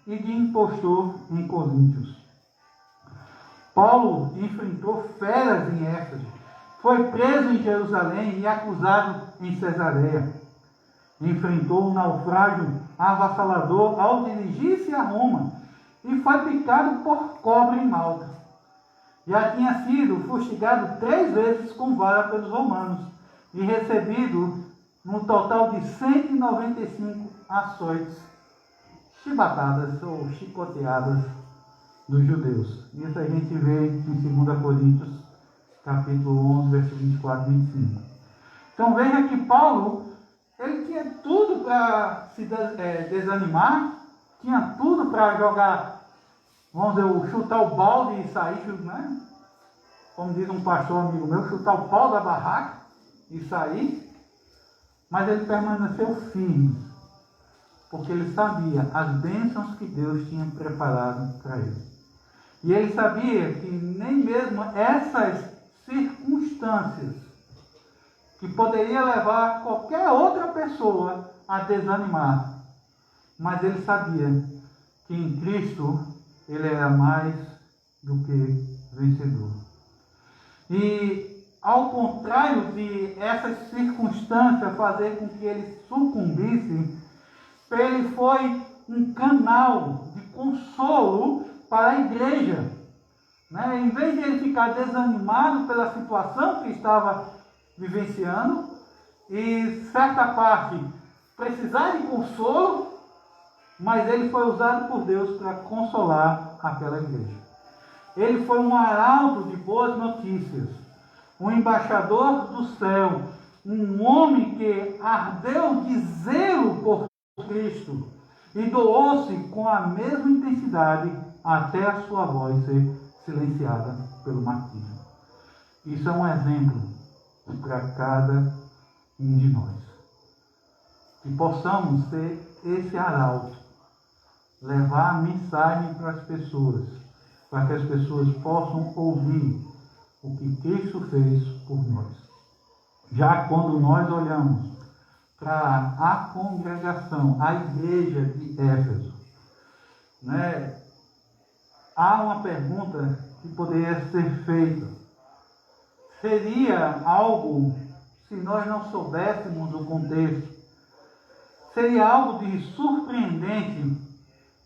e de impostor em Coríntios. Paulo enfrentou feras em Éfeso, foi preso em Jerusalém e acusado em Cesareia. Enfrentou um naufrágio avassalador ao dirigir-se a Roma e foi picado por cobra em Malta. Já tinha sido fustigado 3 vezes com vara pelos romanos e recebido no total de 195 açoites, chibatadas ou chicoteadas dos judeus. Isso a gente vê em 2 Coríntios, capítulo 11, versículo 24 e 25. Então veja que Paulo, ele tinha tudo para se desanimar, tinha tudo para jogar, vamos dizer, chutar o balde e sair, como diz um pastor amigo meu, chutar o pau da barraca e sair, mas ele permaneceu firme, porque ele sabia as bênçãos que Deus tinha preparado para ele. E ele sabia que nem mesmo essas circunstâncias que poderia levar qualquer outra pessoa a desanimar, mas ele sabia que em Cristo ele era mais do que vencedor. E ao contrário de essas circunstâncias fazer com que ele sucumbisse, ele foi um canal de consolo para a igreja. Em vez de ele ficar desanimado pela situação que estava vivenciando e certa parte precisar de consolo, mas ele foi usado por Deus para consolar aquela igreja. Ele foi um arauto de boas notícias, um embaixador do céu, um homem que ardeu de zelo por Cristo e doou-se com a mesma intensidade até a sua voz ser silenciada pelo martírio. Isso é um exemplo para cada um de nós. Que possamos ser esse arauto, levar a mensagem para as pessoas, para que as pessoas possam ouvir o que Cristo fez por nós. Já quando nós olhamos para a congregação, a igreja de Éfeso, há uma pergunta que poderia ser feita. Seria algo, se nós não soubéssemos o contexto, seria algo de surpreendente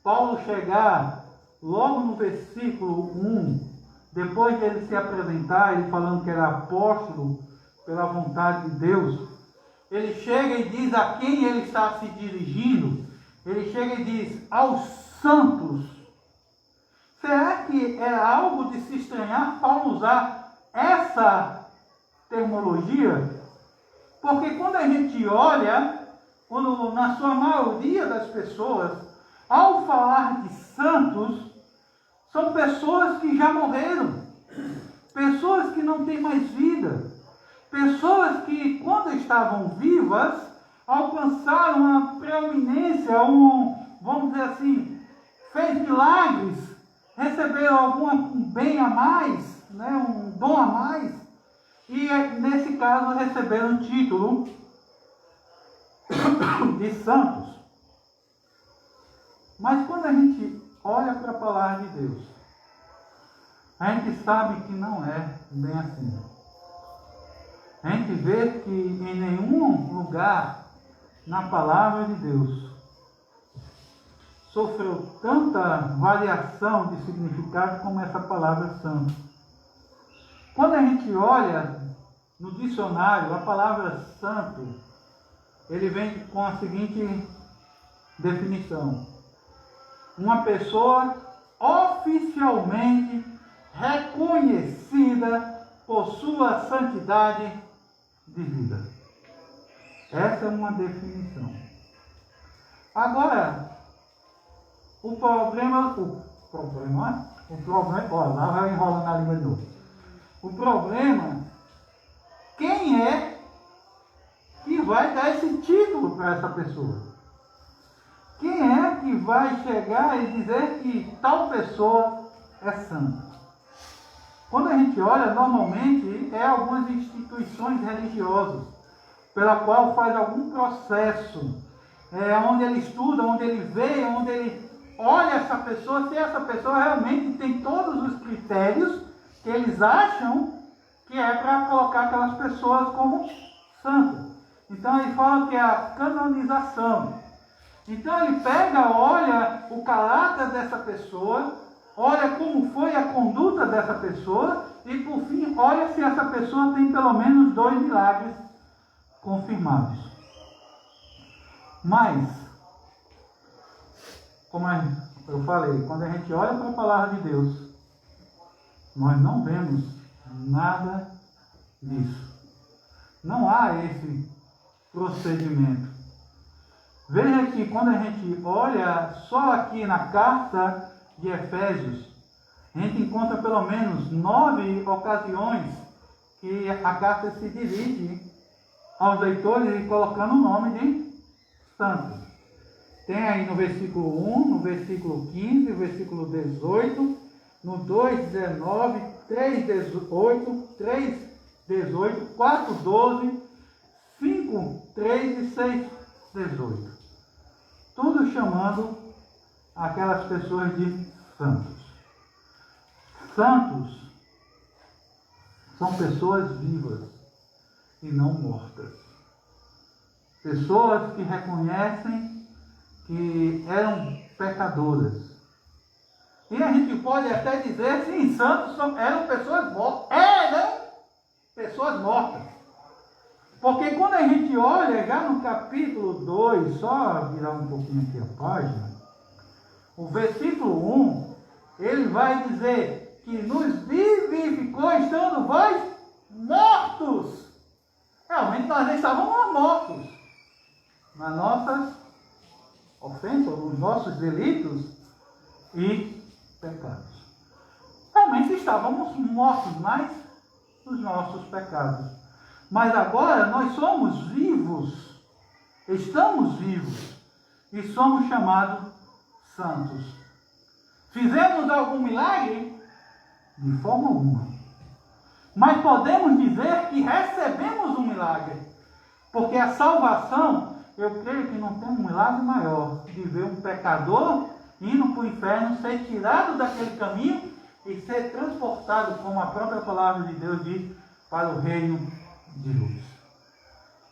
Paulo chegar logo no versículo 1, depois de ele se apresentar, ele falando que era apóstolo pela vontade de Deus, ele chega e diz a quem ele está se dirigindo. Ele chega e diz aos santos. Será que é algo de se estranhar Paulo usar essa terminologia? Porque quando a gente olha, na sua maioria das pessoas, ao falar de santos, são pessoas que já morreram, pessoas que não têm mais vida, pessoas que, quando estavam vivas, alcançaram uma preeminência, vamos dizer assim, fez milagres, receberam algum bem a mais, um dom a mais, e nesse caso receberam o título de santos. Mas quando a gente olha para a palavra de Deus, a gente sabe que não é bem assim. A gente vê que em nenhum lugar na palavra de Deus sofreu tanta variação de significado como essa palavra santo. Quando a gente olha no dicionário, a palavra santo, ele vem com a seguinte definição: uma pessoa oficialmente reconhecida por sua santidade de vida. Essa é uma definição. Agora, o problema, olha, lá vai enrolando na língua de novo. O problema, quem é que vai dar esse título para essa pessoa? Quem é que vai chegar e dizer que tal pessoa é santa? Quando a gente olha, normalmente é algumas instituições religiosas, pela qual faz algum processo, onde ele estuda, onde ele vê, onde ele olha essa pessoa, se essa pessoa realmente tem todos os critérios que eles acham que é para colocar aquelas pessoas como santas. Então ele fala que é a canonização. Então ele pega, olha o caráter dessa pessoa, olha como foi a conduta dessa pessoa e, por fim, olha se essa pessoa tem pelo menos 2 milagres confirmados. Mas, como eu falei, quando a gente olha para a palavra de Deus, nós não vemos nada disso. Não há esse procedimento. Veja que quando a gente olha só aqui na carta de Efésios, A gente encontra pelo menos 9 ocasiões que a carta se dirige aos leitores e colocando o nome de santos. Tem aí no versículo 1, no versículo 15, no versículo 18, no 2, 19, 3, 18, 3, 18, 4, 12, 5, 3 e 6, 18. Tudo chamando aquelas pessoas de santos. Santos são pessoas vivas e não mortas. Pessoas que reconhecem que eram pecadoras. E a gente pode até dizer, sim, santos eram pessoas mortas. Eram pessoas mortas. Porque quando a gente olha já no capítulo 2, só virar um pouquinho aqui a página, o versículo 1, ele vai dizer que nos vivificou estando vós mortos. Realmente nós estávamos mortos nas nossas ofensas, nos nossos delitos e pecados. Realmente estávamos mortos, mas nos nossos pecados. Mas agora nós somos vivos, estamos vivos e somos chamados santos. Fizemos algum milagre? De forma alguma. Mas podemos dizer que recebemos um milagre, porque a salvação, eu creio que não tem um milagre maior de ver um pecador indo para o inferno, ser tirado daquele caminho e ser transportado, como a própria palavra de Deus diz, para o reino de luz.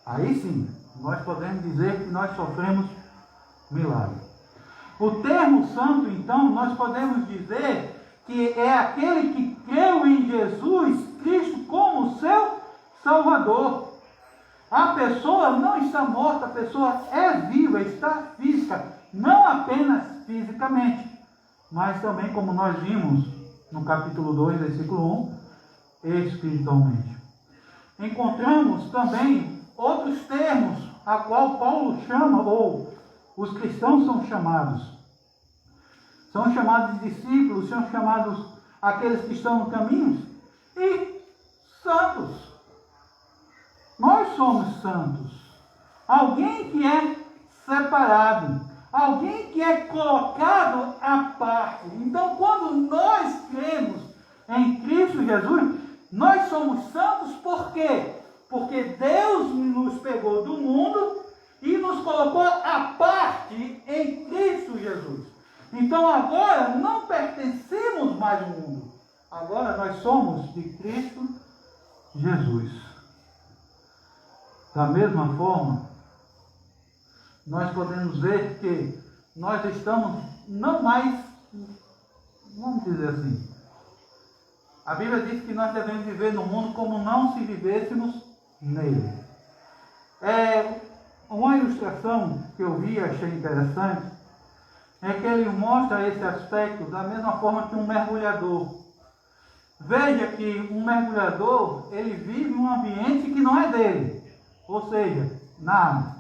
Aí sim, nós podemos dizer que nós sofremos milagre. O termo santo, então, nós podemos dizer que é aquele que creu em Jesus Cristo como seu Salvador. A pessoa não está morta, a pessoa é viva, está física, não apenas fisicamente, mas também, como nós vimos no capítulo 2, versículo 1, espiritualmente. Encontramos também outros termos a qual Paulo chama, ou os cristãos são chamados. São chamados de discípulos, são chamados aqueles que estão no caminho, e santos. Nós somos santos. Alguém que é separado, alguém que é colocado à parte. Então, quando nós cremos em Cristo Jesus, nós somos santos por quê? Porque Deus nos pegou do mundo e nos colocou à parte em Cristo Jesus. Então agora não pertencemos mais ao mundo. Agora nós somos de Cristo Jesus. Da mesma forma, nós podemos ver que nós estamos não mais, vamos dizer assim, a Bíblia diz que nós devemos viver no mundo como não se vivêssemos nele. Uma ilustração que eu vi e achei interessante é que ele mostra esse aspecto da mesma forma que um mergulhador. Veja que um mergulhador, ele vive em um ambiente que não é dele, ou seja, na água.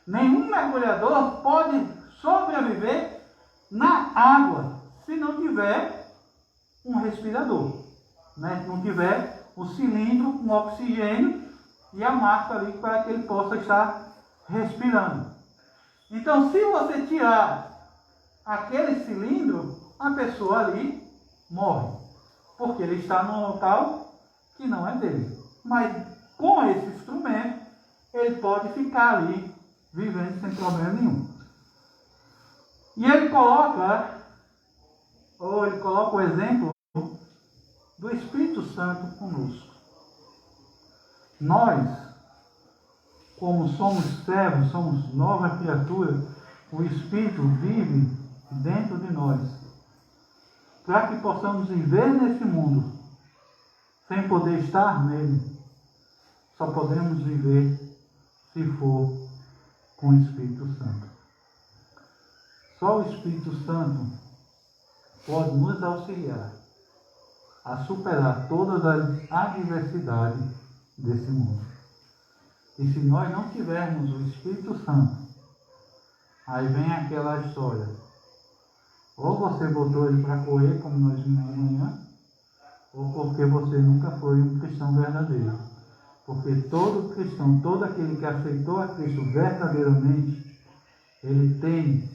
Nenhum mergulhador pode sobreviver na água se não tiver um respirador, né? Não tiver o cilindro com oxigênio e a máscara ali para que ele possa estar respirando. Então, se você tirar aquele cilindro, a pessoa ali morre, porque ele está num local que não é dele. Mas com esse instrumento, ele pode ficar ali, vivendo sem problema nenhum. E ele coloca o exemplo do Espírito Santo conosco. Nós, como somos servos, somos nova criatura, o Espírito vive dentro de nós, para que possamos viver nesse mundo, sem poder estar nele. Só podemos viver se for com o Espírito Santo. Só o Espírito Santo pode nos auxiliar a superar todas as adversidades desse mundo. E se nós não tivermos o Espírito Santo, aí vem aquela história. Ou você botou ele para correr, como nós vimos de manhã, ou porque você nunca foi um cristão verdadeiro. Porque todo cristão, todo aquele que aceitou a Cristo verdadeiramente, ele tem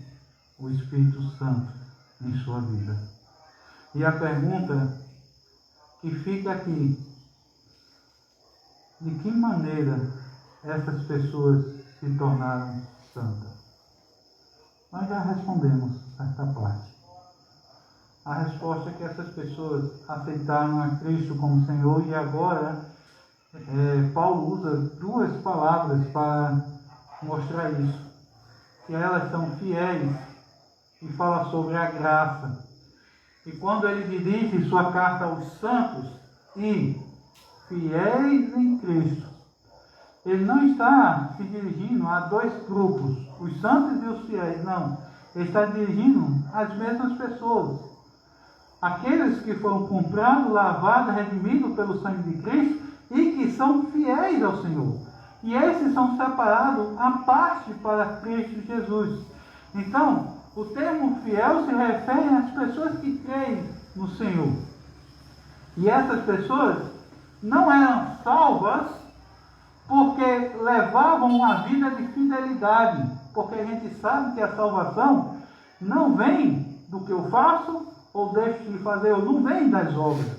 o Espírito Santo em sua vida. E a pergunta que fica aqui: de que maneira essas pessoas se tornaram santas? Nós já respondemos esta parte. A resposta é que essas pessoas aceitaram a Cristo como Senhor, e agora Paulo usa duas palavras para mostrar isso. Que elas são fiéis, e fala sobre a graça. E quando ele dirige sua carta aos santos e fiéis em Cristo, ele não está se dirigindo a dois grupos, os santos e os fiéis, não. Ele está dirigindo às mesmas pessoas. Aqueles que foram comprados, lavados, redimidos pelo sangue de Cristo e que são fiéis ao Senhor. E esses são separados à parte para Cristo Jesus. Então, o termo fiel se refere às pessoas que creem no Senhor. E essas pessoas não eram salvas porque levavam uma vida de fidelidade. Porque a gente sabe que a salvação não vem do que eu faço ou deixo de fazer, ou não vem das obras.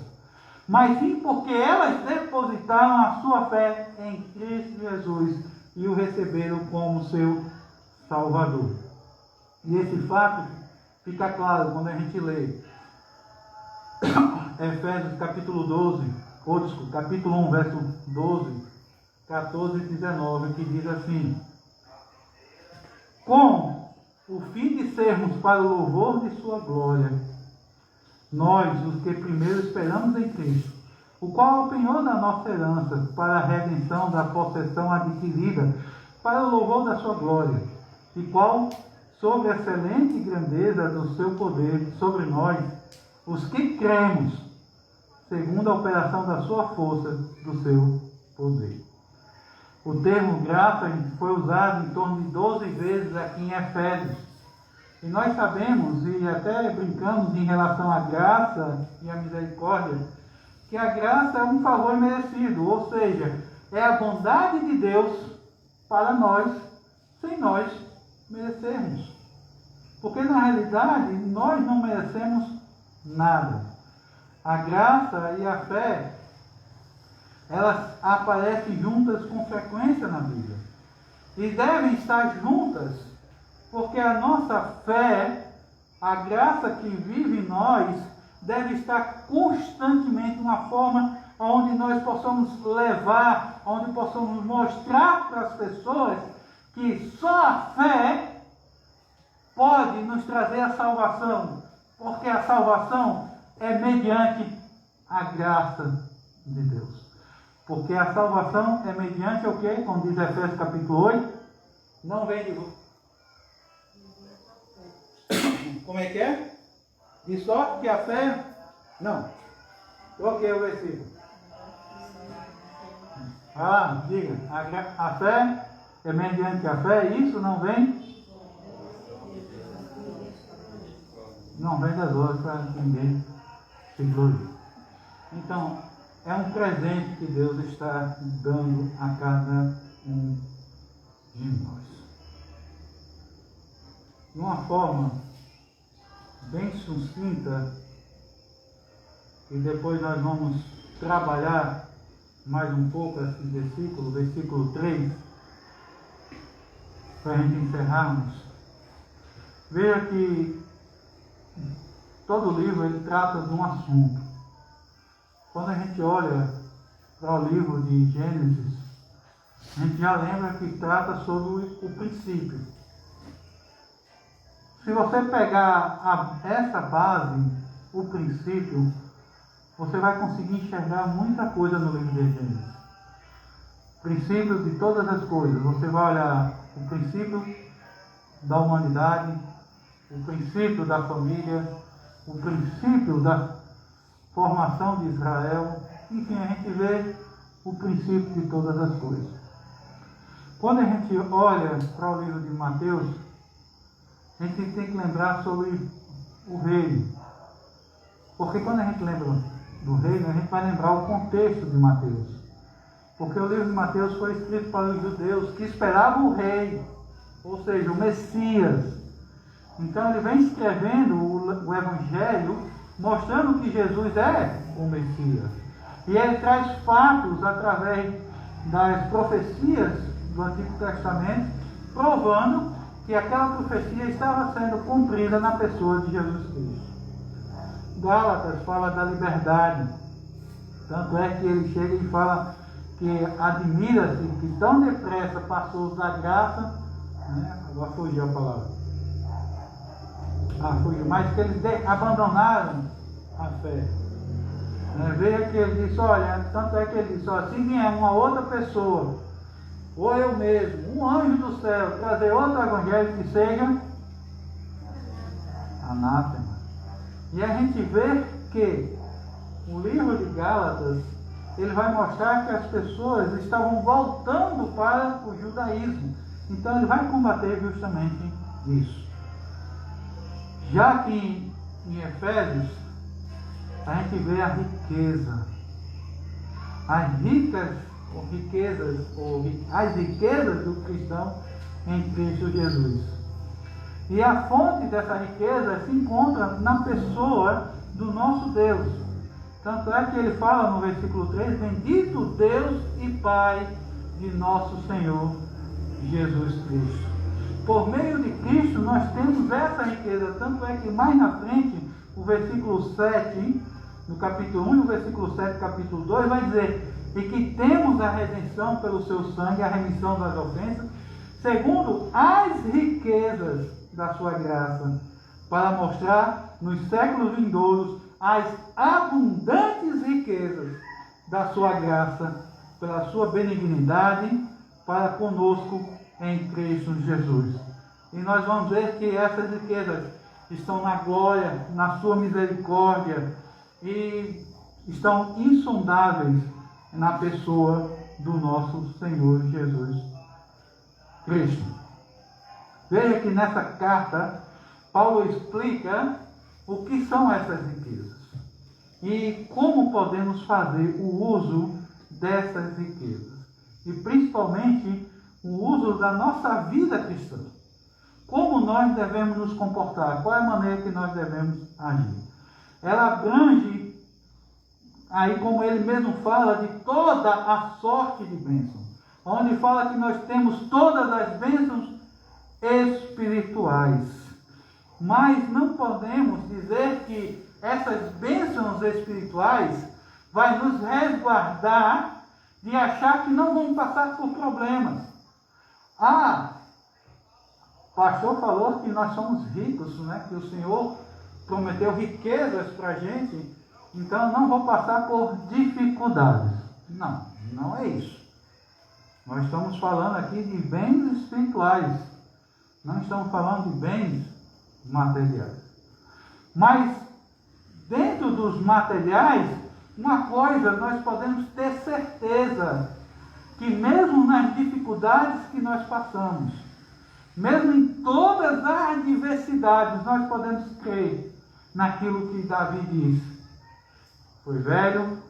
Mas sim porque elas depositaram a sua fé em Cristo Jesus e o receberam como seu Salvador. E esse fato fica claro quando a gente lê Efésios capítulo 12, capítulo 1, verso 12, 14 e 19, que diz assim: com o fim de sermos para o louvor de sua glória, nós, os que primeiro esperamos em Cristo, o qual é o penhor da nossa herança, para a redenção da possessão adquirida, para o louvor da sua glória, e qual, sobre a excelente grandeza do seu poder sobre nós, os que cremos, segundo a operação da sua força, do seu poder. O termo graça foi usado em torno de 12 vezes aqui em Efésios. E nós sabemos, e até brincamos em relação à graça e à misericórdia, que a graça é um favor merecido, ou seja, é a bondade de Deus para nós, sem nós merecermos. Porque na realidade, nós não merecemos nada. A graça e a fé, elas aparecem juntas com frequência na Bíblia. E devem estar juntas, porque a nossa fé, a graça que vive em nós, deve estar constantemente uma forma onde nós possamos levar, onde possamos mostrar para as pessoas que só a fé pode nos trazer a salvação, porque a salvação é mediante a graça de Deus. Porque a salvação é mediante o quê? Como diz Efésios capítulo 8, não vem de... Como é que é? De sorte que a fé... Não. Troquei o versículo. Diga. A fé é mediante a fé, isso não vem? Não vem das obras para que ninguém se glorie. Então, é um presente que Deus está dando a cada um de nós. De uma forma bem sucinta, e depois nós vamos trabalhar mais um pouco esse versículo 3, para a gente encerrarmos. Veja que todo o livro ele trata de um assunto. Quando a gente olha para o livro de Gênesis, a gente já lembra que trata sobre o princípio. Se você pegar essa base, o princípio, você vai conseguir enxergar muita coisa no livro de Gênesis. Princípio de todas as coisas. Você vai olhar o princípio da humanidade, o princípio da família, o princípio da formação de Israel. Enfim, a gente vê o princípio de todas as coisas. Quando a gente olha para o livro de Mateus, a gente tem que lembrar sobre o reino. Porque quando a gente lembra do reino, a gente vai lembrar o contexto de Mateus. Porque o livro de Mateus foi escrito para os judeus que esperavam o rei, ou seja, o Messias. Então ele vem escrevendo o Evangelho, mostrando que Jesus é o Messias. E ele traz fatos através das profecias do Antigo Testamento, provando que aquela profecia estava sendo cumprida na pessoa de Jesus Cristo. Gálatas fala da liberdade. Tanto é que ele chega e fala que admira-se que tão depressa passou da graça, né? Agora fugiu a palavra. Fugiu, mas que eles abandonaram a fé. Veja que ele disse, olha, tanto é que ele disse, olha, se vier uma outra pessoa, ou eu mesmo, um anjo do céu, trazer outro evangelho que seja anátema. E a gente vê que o livro de Gálatas, ele vai mostrar que as pessoas estavam voltando para o judaísmo. Então ele vai combater justamente isso. Já que em Efésios, a gente vê a riqueza. As riquezas do cristão em Cristo Jesus. E a fonte dessa riqueza se encontra na pessoa do nosso Deus. Tanto é que ele fala no versículo 3, bendito Deus e Pai de nosso Senhor Jesus Cristo. Por meio de Cristo nós temos essa riqueza, tanto é que mais na frente, o versículo 7, no capítulo 1 e o versículo 7, capítulo 2, vai dizer, e que temos a redenção pelo seu sangue, a remissão das ofensas, segundo as riquezas da sua graça, para mostrar nos séculos vindouros as abundantes riquezas da sua graça, pela sua benignidade para conosco em Cristo Jesus. E nós vamos ver que essas riquezas estão na glória, na sua misericórdia e estão insondáveis na pessoa do nosso Senhor Jesus Cristo. Veja que nessa carta Paulo explica o que são essas riquezas e como podemos fazer o uso dessas riquezas. E principalmente o uso da nossa vida cristã. Como nós devemos nos comportar? Qual é a maneira que nós devemos agir? Ela abrange, aí como ele mesmo fala, de toda a sorte de bênção. Onde fala que nós temos todas as bênçãos espirituais. Mas não podemos dizer que essas bênçãos espirituais vai nos resguardar de achar que não vamos passar por problemas. O pastor falou que nós somos ricos, né? Que o Senhor prometeu riquezas para a gente, então não vou passar por dificuldades. Não, não é isso. Nós estamos falando aqui de bens espirituais, não estamos falando de bens materiais. Mas dentro dos materiais, uma coisa nós podemos ter certeza, que mesmo nas dificuldades que nós passamos, mesmo em todas as adversidades, nós podemos crer naquilo que Davi diz. Foi velho,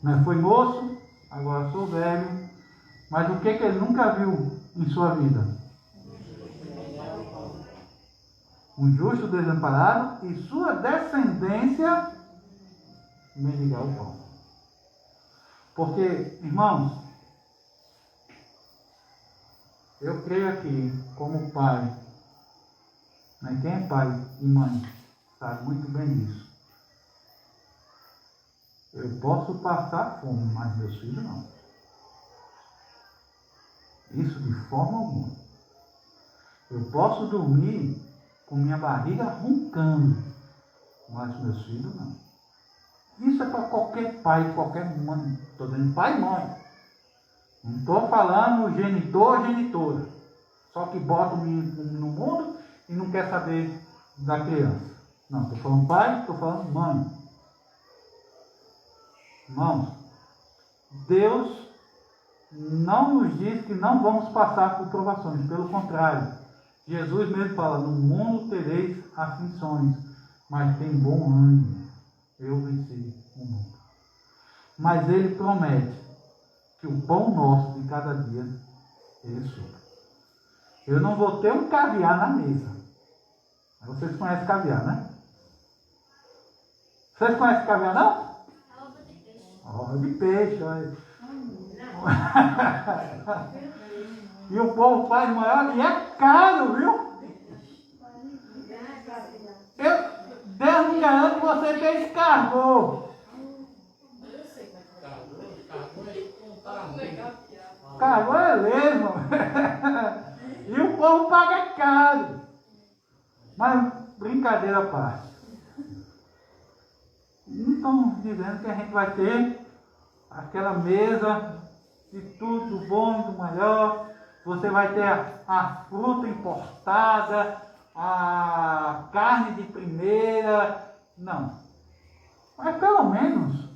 né? Foi moço, agora sou velho, mas o que ele nunca viu em sua vida? Um justo desamparado e sua descendência mendigar o pão. Porque, irmãos, eu creio aqui, como pai, né? Quem é pai e mãe sabe muito bem disso. Eu posso passar fome, mas meus filhos não. Isso de forma alguma. Eu posso dormir com minha barriga roncando, mas meus filhos não. Isso é para qualquer pai, qualquer mãe. Estou dizendo pai e mãe. Não estou falando genitor ou genitora. Só que bota o menino no mundo e não quer saber da criança. Não, estou falando pai, estou falando mãe. Irmãos, Deus não nos diz que não vamos passar por provações. Pelo contrário, Jesus mesmo fala, no mundo tereis aflições, mas tem bom ânimo. Eu venci o mundo. Mas ele promete que o pão nosso de cada dia, ele supra. Eu não vou ter um caviar na mesa. Vocês conhecem caviar, né? Vocês conhecem caviar, não? Ova de peixe, olha. E o povo faz maior e é caro, viu? Deus me garante que você tem escargot. Escargot é lesmo. E o povo paga caro. Mas brincadeira à parte. Não estão dizendo que a gente vai ter aquela mesa de tudo do bom e do melhor. Você vai ter a fruta importada, a carne de primeira. Não. Mas pelo menos,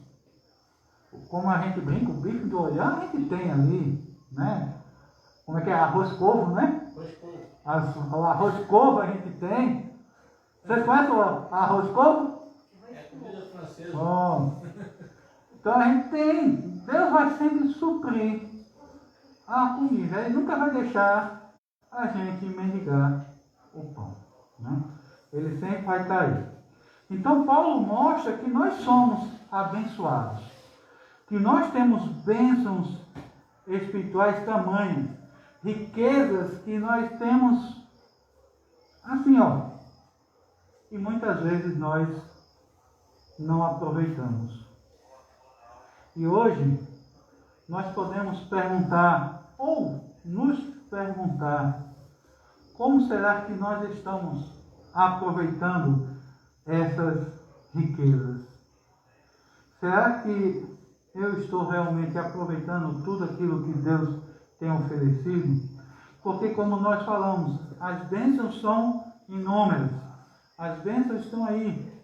como a gente brinca, o bife do olhar a gente tem ali, né? Como é que é? Arroz-couve, né? O arroz-couve a gente tem. Vocês conhecem o arroz-couve?
É comida francesa.
Bom. Então a gente tem. Deus vai sempre suprir a comida. Ele nunca vai deixar a gente mendigar o pão, né? Ele sempre vai estar aí. Então Paulo mostra que nós somos abençoados. Que nós temos bênçãos espirituais tamanhas. Riquezas que nós temos assim, ó. E muitas vezes nós não aproveitamos. E hoje nós podemos perguntar, ou nos perguntar, como será que nós estamos aproveitando essas riquezas? Será que eu estou realmente aproveitando tudo aquilo que Deus tem oferecido? Porque como nós falamos, as bênçãos são inúmeras. As bênçãos estão aí.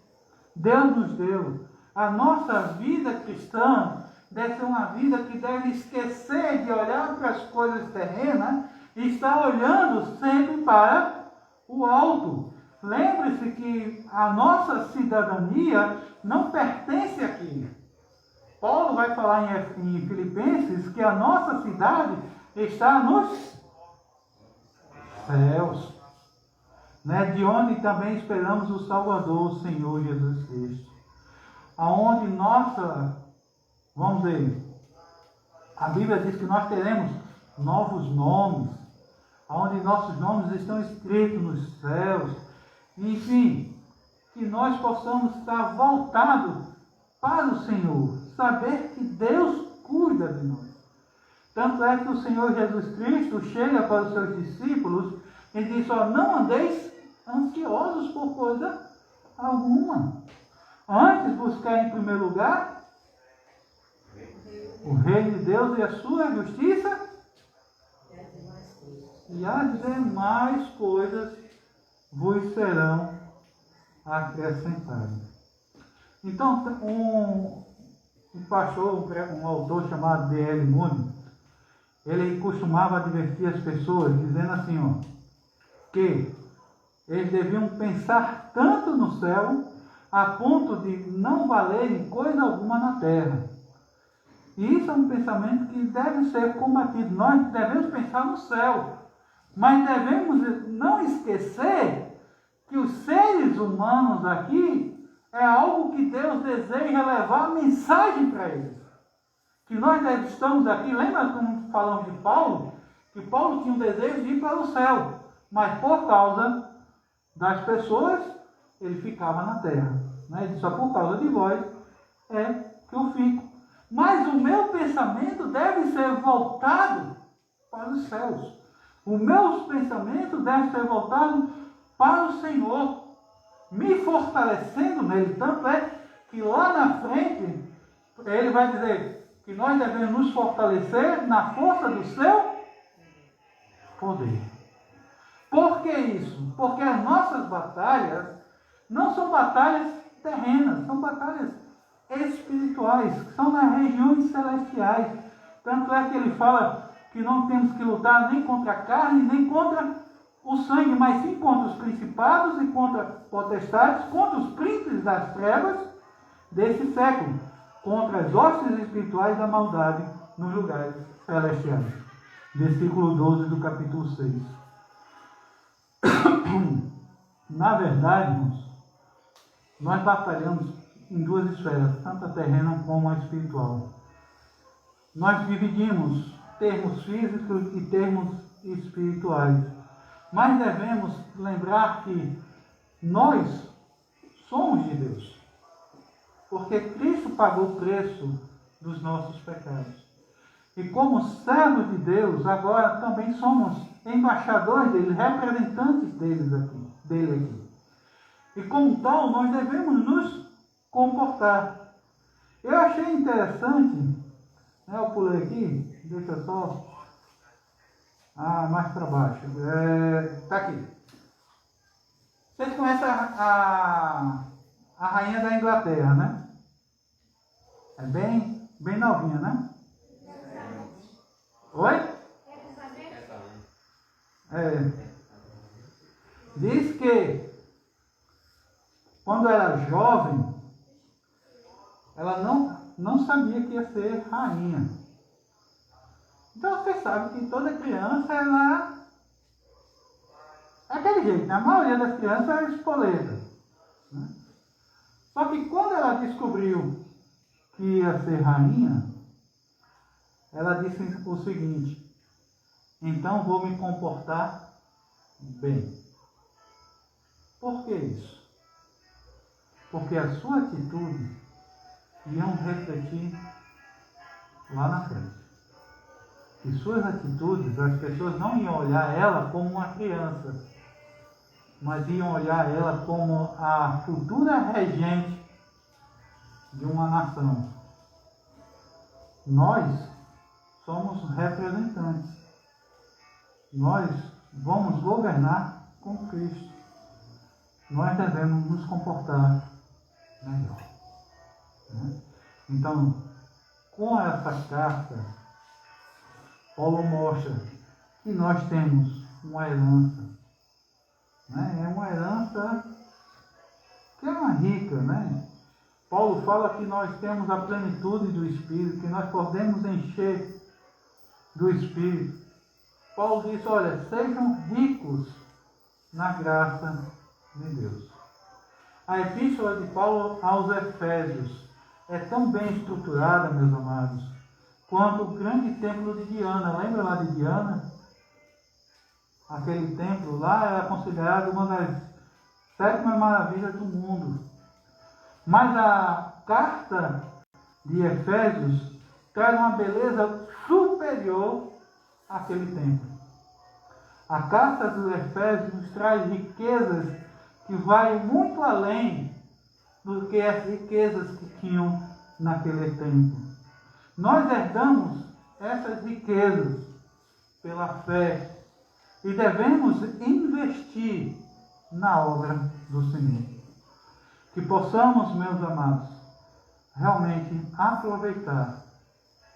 Deus nos deu. A nossa vida cristã deve ser uma vida que deve esquecer de olhar para as coisas terrenas e estar olhando sempre para o alto. Lembre-se que a nossa cidadania não pertence aqui. Paulo vai falar em Filipenses que a nossa cidade está nos céus, né? De onde também esperamos o Salvador, o Senhor Jesus Cristo. Aonde vamos ver, a Bíblia diz que nós teremos novos nomes, aonde nossos nomes estão escritos nos céus. Enfim, que nós possamos estar voltados para o Senhor, saber que Deus cuida de nós. Tanto é que o Senhor Jesus Cristo chega para os seus discípulos e diz: ó, não andeis ansiosos por coisa alguma. Antes buscar em primeiro lugar o reino de Deus e a sua justiça, e as demais coisas vos serão acrescentadas. Então, um pastor, um autor chamado D.L. Moody, ele costumava advertir as pessoas, dizendo assim, ó, que eles deviam pensar tanto no céu, a ponto de não valerem coisa alguma na terra. E isso é um pensamento que deve ser combatido. Nós devemos pensar no céu, mas devemos não esquecer que os seres humanos aqui é algo que Deus deseja levar mensagem para eles. Que nós estamos aqui, lembra como falamos de Paulo? Que Paulo tinha um desejo de ir para o céu, mas por causa das pessoas, ele ficava na terra. Né? Só por causa de vós é que eu fico. Mas o meu pensamento deve ser voltado para os céus. O meu pensamento deve ser voltado para o Senhor, me fortalecendo nele. Tanto é que lá na frente, ele vai dizer que nós devemos nos fortalecer na força do seu poder. Por que isso? Porque as nossas batalhas não são batalhas terrenas, são batalhas espirituais, que são nas regiões celestiais. Tanto é que ele fala que não temos que lutar nem contra a carne, nem contra o sangue, mas sim contra os principados e contra potestades, contra os príncipes das trevas desse século, contra as hostes espirituais da maldade nos lugares celestiais. Versículo 12 do capítulo 6. Na verdade, irmãos, nós batalhamos em duas esferas, tanto a terrena como a espiritual. Nós dividimos termos físicos e termos espirituais. Mas devemos lembrar que nós somos de Deus, porque Cristo pagou o preço dos nossos pecados. E como servos de Deus, agora também somos embaixadores dele, representantes dele aqui. E como tal, nós devemos nos comportar. Eu achei interessante, eu pulei aqui, deixa só... mais para baixo. Está aqui. Vocês conhecem a rainha da Inglaterra, né? É bem novinha, né? Oi? Diz que quando era jovem, ela não sabia que ia ser rainha. Então você sabe que toda criança, ela é aquele jeito, né? A maioria das crianças é espoleta, né? Só que quando ela descobriu que ia ser rainha, ela disse o seguinte: então vou me comportar bem. Por que isso? Porque a sua atitude iam refletir lá na frente. E suas atitudes, as pessoas não iam olhar ela como uma criança, mas iam olhar ela como a futura regente de uma nação. Nós somos representantes. Nós vamos governar com Cristo. Nós devemos nos comportar melhor, né? Então, com essa carta, Paulo mostra que nós temos uma herança, né? É uma herança que é uma rica, né? Paulo fala que nós temos a plenitude do Espírito, que nós podemos encher do Espírito. Paulo diz, olha, sejam ricos na graça de Deus. A epístola de Paulo aos Efésios é tão bem estruturada, meus amados, quanto o grande templo de Diana. Lembra lá de Diana? Aquele templo lá era considerado uma das 7 maravilhas do mundo. Mas a carta de Efésios traz uma beleza superior àquele templo. A carta dos Efésios nos traz riquezas que vai muito além do que as riquezas que tinham naquele tempo. Nós herdamos essas riquezas pela fé e devemos investir na obra do Senhor. Que possamos, meus amados, realmente aproveitar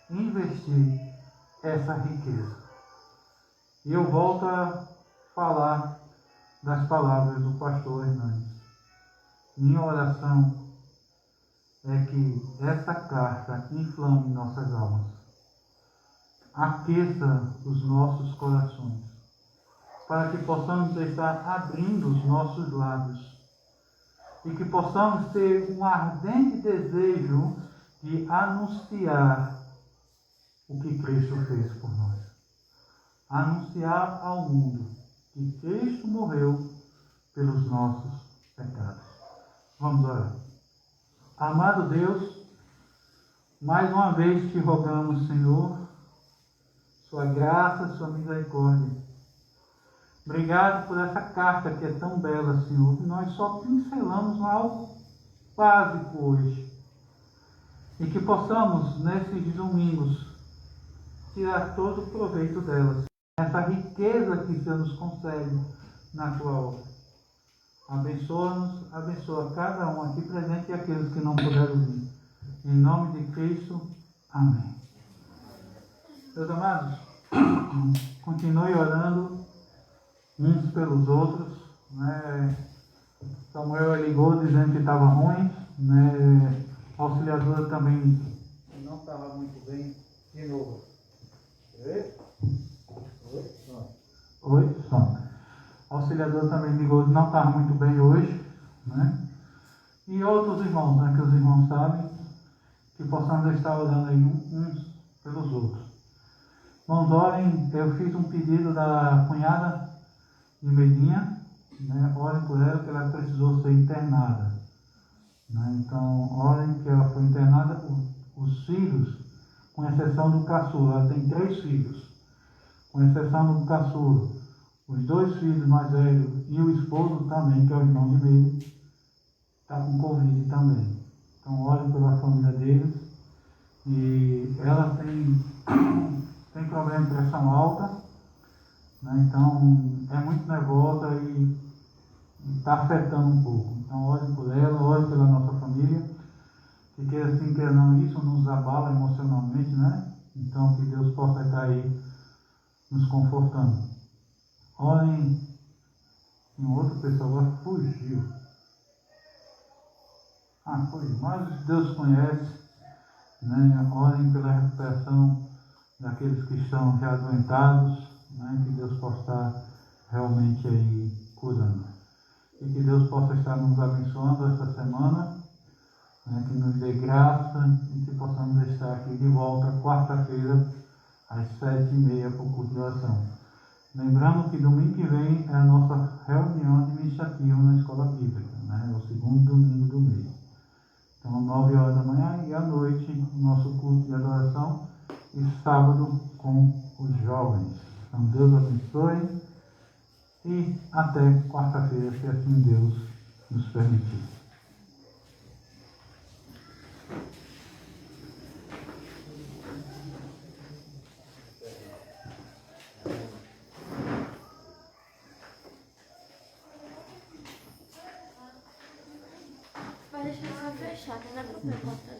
e investir essa riqueza. E eu volto a falar das palavras do pastor Hernandes. Minha oração é que essa carta inflame nossas almas, aqueça os nossos corações, para que possamos estar abrindo os nossos lábios e que possamos ter um ardente desejo de anunciar o que Cristo fez por nós. Anunciar ao mundo que Cristo morreu pelos nossos pecados. Vamos orar. Amado Deus, mais uma vez te rogamos, Senhor, sua graça, sua misericórdia. Obrigado por essa carta que é tão bela, Senhor, que nós só pincelamos algo básico hoje. E que possamos, nesses domingos, tirar todo o proveito delas. Essa riqueza que o Senhor nos concede na tua obra. Abençoa-nos, abençoa cada um aqui presente e aqueles que não puderam vir. Em nome de Cristo, amém. Meus amados, continue orando uns pelos outros, né? Samuel ligou dizendo que estava ruim, né? A auxiliadora também não estava muito bem. De novo. Oi, som. A auxiliadora também ligou que não estava muito bem hoje, né? E outros irmãos, né? Que os irmãos sabem, que possamos estar orando aí uns pelos outros. Irmãos, orem, eu fiz um pedido da cunhada de Medinha, né? Orem por ela, que ela precisou ser internada, né? Então, orem que ela foi internada. Os filhos, com exceção do caçula, ela tem 3 filhos, com exceção do caçula, os 2 filhos mais velhos e o esposo também, que é o irmão de Meire, está com Covid também. Então, orem pela família deles. E ela tem problema de pressão alta, né? Então é muito nervosa e está afetando um pouco. Então orem por ela, orem pela nossa família, que queira sim, queira não, isso nos abala emocionalmente, né? Então que Deus possa estar aí nos confortando. Orem em outra pessoa, agora fugiu. Foi, mas Deus conhece, né? Orem pela recuperação daqueles que estão já adoentados, né? Que Deus possa estar realmente aí curando. E que Deus possa estar nos abençoando esta semana, né? Que nos dê graça e que possamos estar aqui de volta quarta-feira às 7h30 para o culto de oração. Lembrando que domingo que vem é a nossa reunião administrativa na escola bíblica, né? É o segundo domingo do mês. Então, 9 horas da manhã e à noite, o nosso culto de adoração, e sábado com os jovens. Então, Deus abençoe e até quarta-feira, se assim Deus nos permitir.
Vai deixar ela fechada, né?